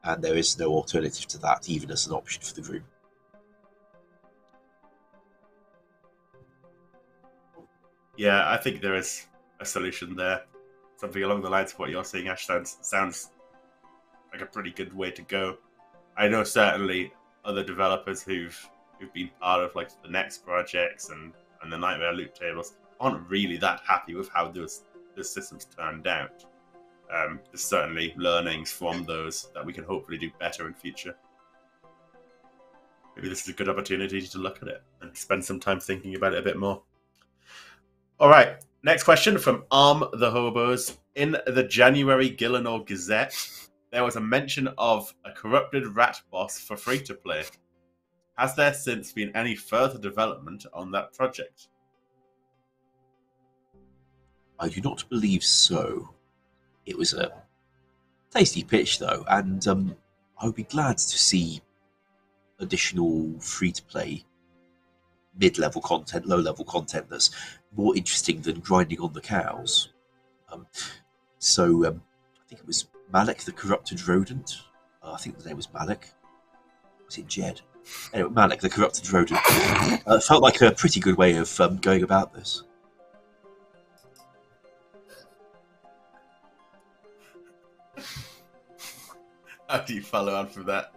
and there is no alternative to that, even as an option for the group. Yeah, I think there is a solution there. Something along the lines of what you're saying, Ash, sounds like a pretty good way to go. I know certainly other developers who've been part of like the next projects and the Nightmare loot tables aren't really that happy with how those systems turned out. There's certainly learnings from those that we can hopefully do better in future. Maybe this is a good opportunity to look at it and spend some time thinking about it a bit more. All right, next question from Arm the Hobos. In the January Gillenor Gazette, there was a mention of a corrupted rat boss for free-to-play. Has there since been any further development on that project? I do not believe so. It was a tasty pitch, though, and I would be glad to see additional free-to-play mid-level content, low-level content that's more interesting than grinding on the cows. I think it was Malik the Corrupted Rodent. I think the name was Malik. Was it Jed? Anyway, Malik the Corrupted Rodent. Felt like a pretty good way of going about this. How do you follow on from that?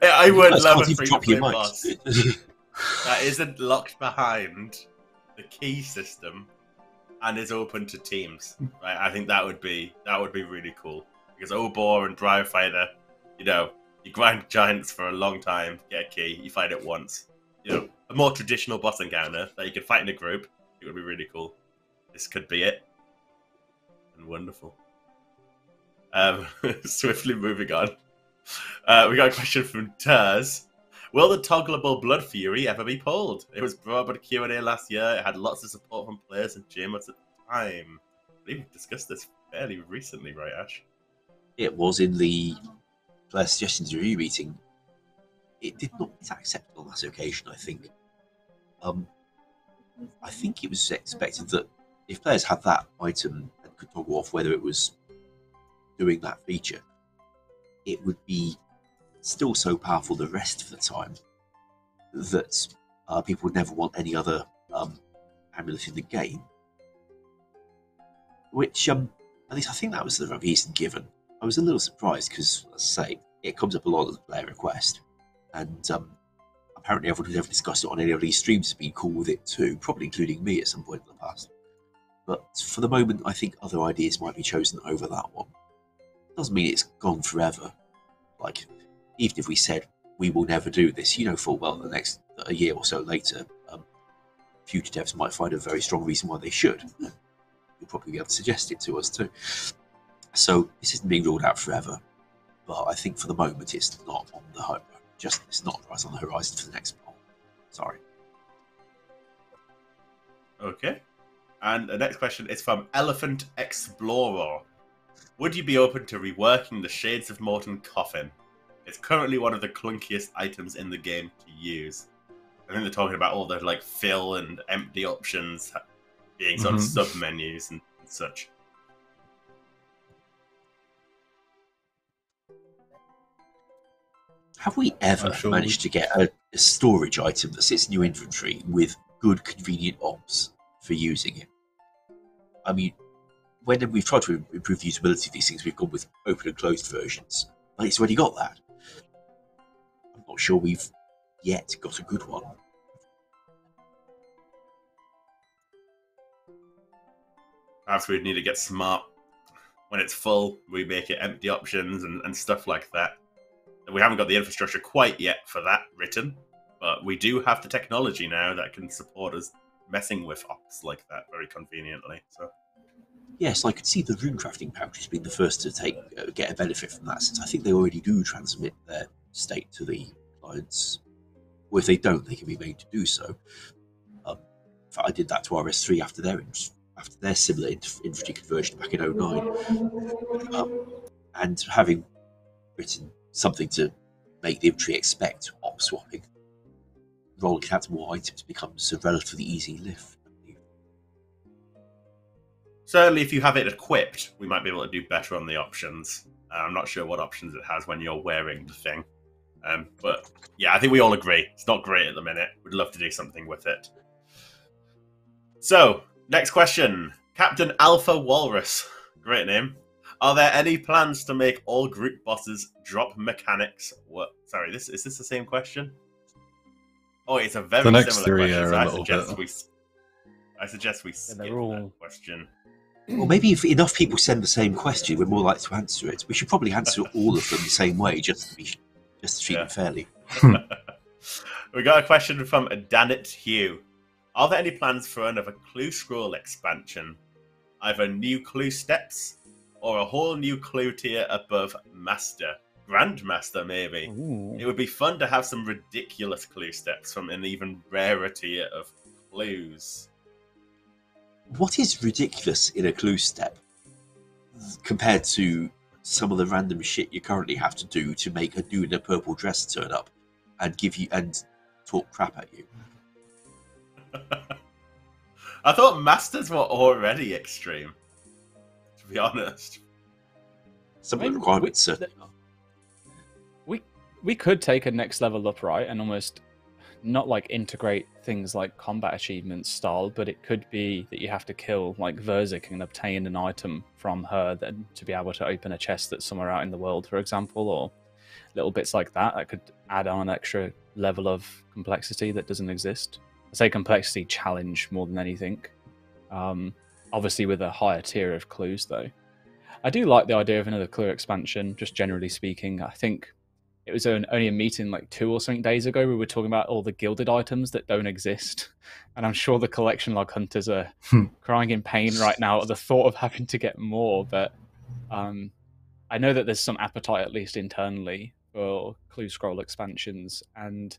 I would love a free-to-play boss that isn't locked behind the key system and is open to teams. Right? I think that would be really cool, because Obor and Drive Fighter, you grind giants for a long time, get a key, you fight it once. A more traditional boss encounter that you can fight in a group. It would be really cool. This could be it. And wonderful. Swiftly moving on. We got a question from Turs. Will the Toggleable Blood Fury ever be pulled? It was brought up at Q&A last year. It had lots of support from players and GMs at the time. I believe we've discussed this fairly recently, right, Ash? It was in the player suggestions review meeting. It did not get accepted on that occasion, I think. I think it was expected that if players had that item and could toggle off whether it was doing that feature, it would be still so powerful the rest of the time that people would never want any other amulet in the game. Which, at least I think that was the reason given. I was a little surprised because, as I say, it comes up a lot as a player request, and apparently everyone who's ever discussed it on any of these streams has been cool with it too, probably including me at some point in the past. But for the moment, I think other ideas might be chosen over that one. Doesn't mean it's gone forever. Like, even if we said we will never do this, full well the next a year or so later, future devs might find a very strong reason why they should. You'll probably be able to suggest it to us too. So this isn't being ruled out forever, but I think for the moment it's not on the hope. It's not right on the horizon for the next poll. Sorry. Okay. And the next question is from Elephant Explorer. Would you be open to reworking the Shades of Mort'ton coffin? It's currently one of the clunkiest items in the game to use. I think they're talking about all the fill and empty options being sort of sub-menus and such. Have we ever managed to get a storage item that sits in your inventory with good, convenient ops for using it? I mean, when we've tried to improve the usability of these things, we've gone with open and closed versions. But it's already got that. I'm not sure we've yet got a good one. Perhaps we'd need to get smart. When it's full, we make it empty options and stuff like that. We haven't got the infrastructure quite yet for that written, but we do have the technology now that can support us messing with ops like that very conveniently. So. Yes, I could see the rune crafting pouches being the first to get a benefit from that, since I think they already do transmit their state to the clients. Or if they don't, they can be made to do so. In fact, I did that to RS3 after their similar infantry conversion back in 09. And having written something to make the infantry expect op swapping, rolling it out to more items becomes a relatively easy lift. Certainly, if you have it equipped, we might be able to do better on the options. I'm not sure what options it has when you're wearing the thing. But yeah, I think we all agree. It's not great at the minute. We'd love to do something with it. So, next question. Captain Alpha Walrus. Great name. Are there any plans to make all group bosses drop mechanics? What? Sorry, is this the same question? Oh, it's a very the next similar three question. are So a I little suggest bit. I suggest we skip they're all... that question. Or maybe if enough people send the same question, we're more likely to answer it. We should probably answer all of them the same way, just to treat them fairly. We got a question from Danit Hugh. Are there any plans for another Clue Scroll expansion? Either new clue steps or a whole new clue tier above Master. Grandmaster, maybe. Ooh. It would be fun to have some ridiculous clue steps from an even rarer tier of clues. What is ridiculous in a clue step compared to some of the random shit you currently have to do to make a dude in a purple dress turn up and talk crap at you? I thought Masters were already extreme, to be honest. Some of the requirements certainly are. We could take a next level up, right, and almost not like integrate things like combat achievements style, but it could be that you have to kill like Verzik and obtain an item from her then to be able to open a chest that's somewhere out in the world, for example, or little bits like that that could add on an extra level of complexity that doesn't exist. I say complexity challenge more than anything. Obviously with a higher tier of clues though. I do like the idea of another clue expansion, just generally speaking. I think it was only a meeting like 2 or something days ago we were talking about all the gilded items that don't exist, and I'm sure the collection log hunters are crying in pain right now at the thought of having to get more, but I know that there's some appetite, at least internally, for clue scroll expansions, and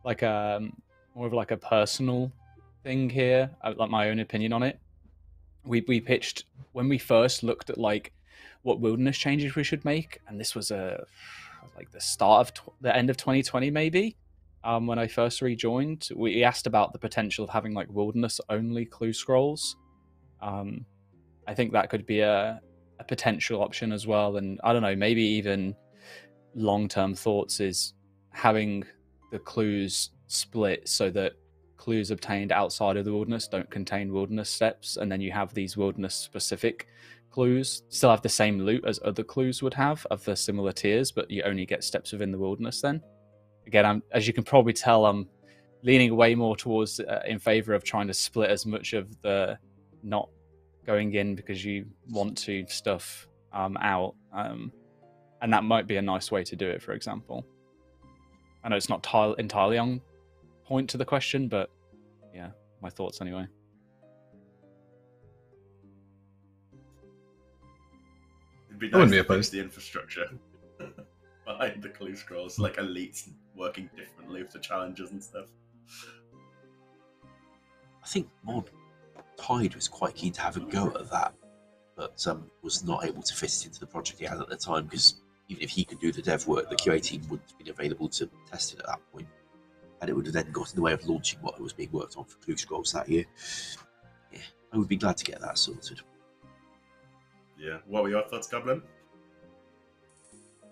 like more of like a personal thing here, like my own opinion on it. We pitched when we first looked at like what wilderness changes we should make, and this was like the start of the end of 2020 maybe, when I first rejoined. We asked about the potential of having like wilderness only clue scrolls. I think that could be a potential option as well, and I don't know, maybe even long-term thoughts is having the clues split so that clues obtained outside of the wilderness don't contain wilderness steps, and then you have these wilderness specific clues still have the same loot as other clues would have of the similar tiers, but you only get steps within the wilderness then. Again, as you can probably tell, I'm leaning way more towards in favor of trying to split as much of the not going in because you want to stuff out, and that might be a nice way to do it, for example. I know it's not entirely on point to the question, but yeah, my thoughts anyway. It'd be I wouldn't nice be to fix opposed. the infrastructure behind the clue scrolls, like elites working differently with the challenges and stuff. I think Mod Tide was quite keen to have a go at that, but was not able to fit it into the project he had at the time, because even if he could do the dev work, the QA team wouldn't have been available to test it at that point, and it would have then got in the way of launching what was being worked on for Clue Scrolls that year. Yeah, I would be glad to get that sorted. Yeah, what were your thoughts, Goblin?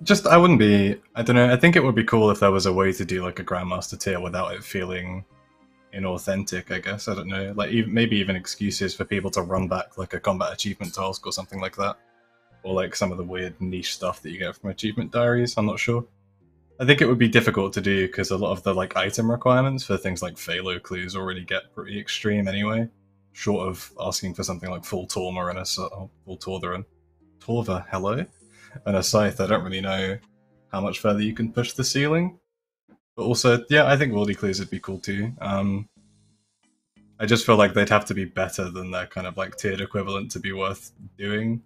Just, I wouldn't be, I don't know, I think it would be cool if there was a way to do like a Grandmaster tier without it feeling inauthentic, I guess. I don't know, like maybe even excuses for people to run back like a combat achievement task or something like that. Or like some of the weird niche stuff that you get from achievement diaries, I'm not sure. I think it would be difficult to do because a lot of the like item requirements for things like Phalo clues already get pretty extreme anyway. Short of asking for something like full Torma and full Torva, hello, and a Scythe, I don't really know how much further you can push the ceiling. But also, yeah, I think Worldy clues would be cool too. I just feel like they'd have to be better than their kind of like tiered equivalent to be worth doing.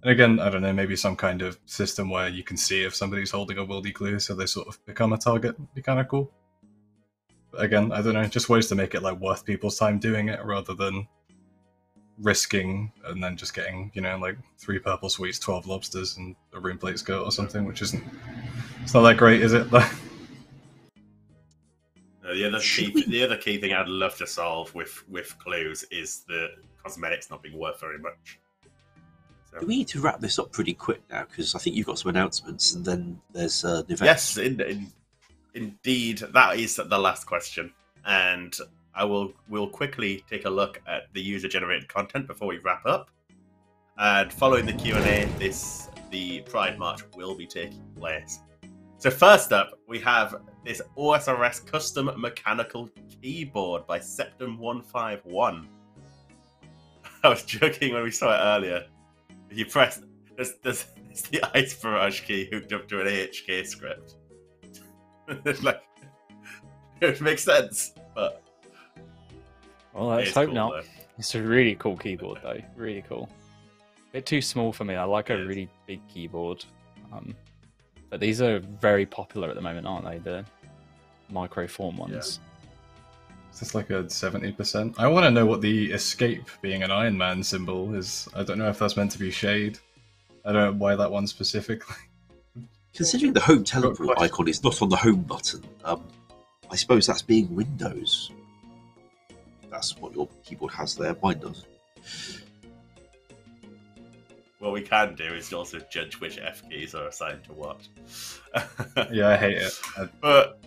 And again, I don't know, maybe some kind of system where you can see if somebody's holding a Worldy clue, so they sort of become a target would be kind of cool. But again, I don't know, just ways to make it like worth people's time doing it rather than risking and then just getting, you know, like 3 purple sweets, 12 lobsters, and a rune plate skirt or something, which isn't, it's not that great, is it? The other key thing I'd love to solve with clues is the cosmetics not being worth very much. So. Do we need to wrap this up pretty quick now? Because I think you've got some announcements, and then there's an event. Yes, indeed, that is the last question, and we'll quickly take a look at the user-generated content before we wrap up. And following the Q&A, the Pride March will be taking place. So first up, we have this OSRS custom mechanical keyboard by Septum151. I was joking when we saw it earlier. If you press, there's the Ice Barrage key hooked up to an AHK script. It's like, it makes sense, but... Well, let's hope cool, not. though. It's a really cool keyboard, though. Really cool. Bit too small for me. I like a really big keyboard. But these are very popular at the moment, aren't they? The microform ones. Is this like a 70%? I want to know what the escape being an Iron Man symbol is. I don't know if that's meant to be shade. I don't know why that one specifically. Considering the home teleport icon is not on the home button, I suppose that's being Windows. That's what your keyboard has there. Mine does. What we can do is also judge which F keys are assigned to what. Yeah, I hate it. But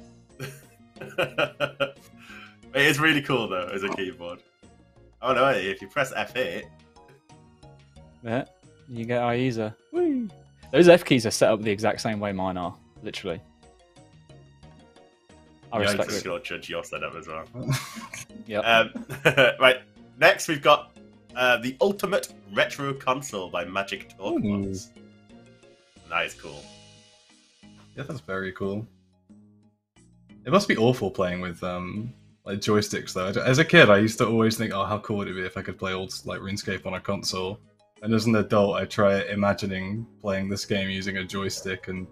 it is really cool though as a keyboard. Oh no, if you press F8, yeah, you get Ayiza. Woo! Those F keys are set up the exact same way mine are, literally. I respect it. You'll judge your setup as well. Yep. Right, next we've got the Ultimate Retro Console by Magic Talkbox. That is cool. Yeah, that's very cool. It must be awful playing with like joysticks though. As a kid, I used to always think, "Oh, how cool would it be if I could play old like RuneScape on a console?" And as an adult, I try imagining playing this game using a joystick, and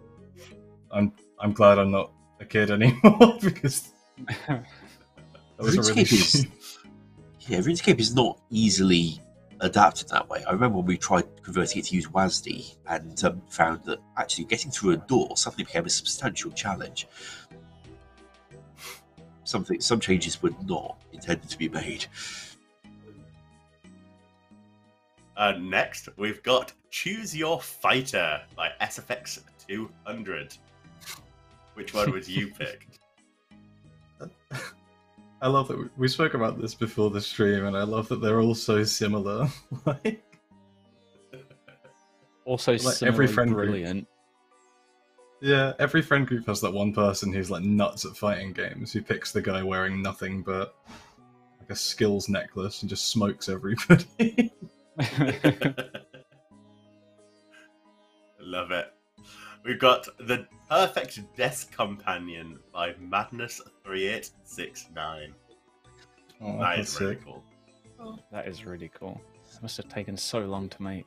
I'm glad I'm not a kid anymore because that was a really RuneScape is not easily adapted that way. I remember when we tried converting it to use WASD and found that actually getting through a door suddenly became a substantial challenge. Some changes were not intended to be made. Next, we've got Choose Your Fighter by SFX 200. Which one would you pick? I love that we spoke about this before the stream, and I love that they're all so similar. Like, Also, like every friend brilliant. Yeah, every friend group has that one person who's like nuts at fighting games, who picks the guy wearing nothing but like a skills necklace and just smokes everybody. Love it. We've got the Perfect Desk Companion by Madness3869. Oh, That that's is really sick. cool. That is really cool. It must have taken so long to make.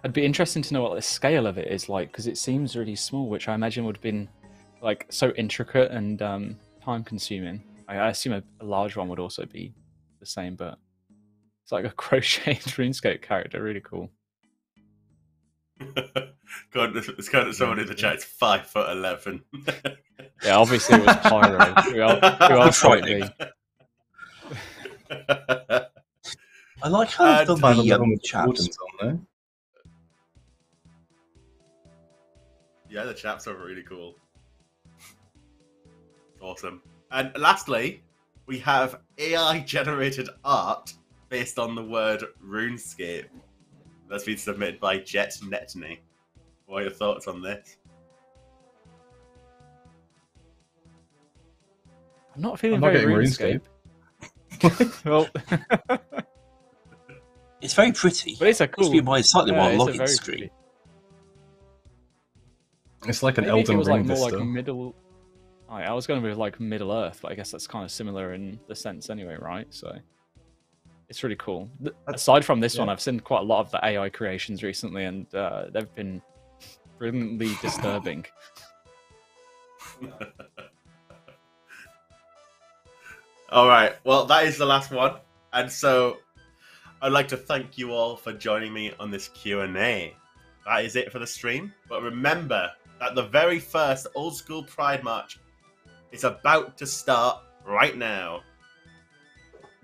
It'd be interesting to know what the scale of it is like, because it seems really small, which I imagine would have been like so intricate and time consuming. I assume a large one would also be the same, but it's like a crocheted RuneScape character. Really cool. God, it's kind of someone in the chat. It's 5'11". Yeah, obviously it was Pyro. Who else would it be? I like how they've done the chaps. Mort'ton's on there. Yeah, the chaps are really cool. Awesome. And lastly, we have AI-generated art based on the word RuneScape. That's been submitted by Jet Netney. What are your thoughts on this? I'm not feeling I'm not very getting RuneScape. Well, It's very pretty. but it's a cool. Must be my slightly more it's a login very screen. pretty- It's like an Maybe if it Elden was Ring like more vista. like middle. I was going with like Middle Earth, but I guess that's kind of similar in the sense anyway, right? So it's really cool. Aside from this one, I've seen quite a lot of the AI creations recently, and they've been brilliantly disturbing. All right. Well, that is the last one, and so I'd like to thank you all for joining me on this Q&A. That is it for the stream. But remember that the very first Old School Pride March is about to start right now.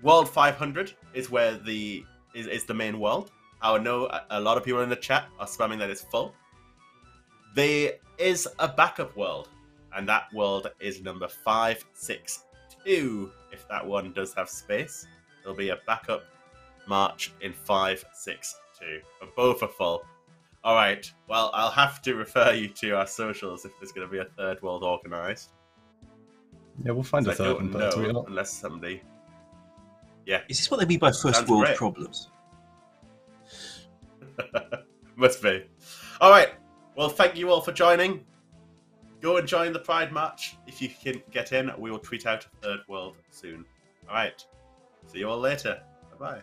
World 500 is where the main world. I know a lot of people in the chat are spamming that it's full. There is a backup world, and that world is number 562. If that one does have space, there'll be a backup march in 562. But both are full. All right. Well, I'll have to refer you to our socials if there's going to be a third world organised. Yeah, we'll find a I third don't and put a tweet know up. unless somebody. Yeah, Is this what they mean by first Sounds world great. problems? must be. All right. Well, thank you all for joining. Go and join the Pride March if you can get in. We will tweet out a third world soon. All right. See you all later. Bye bye.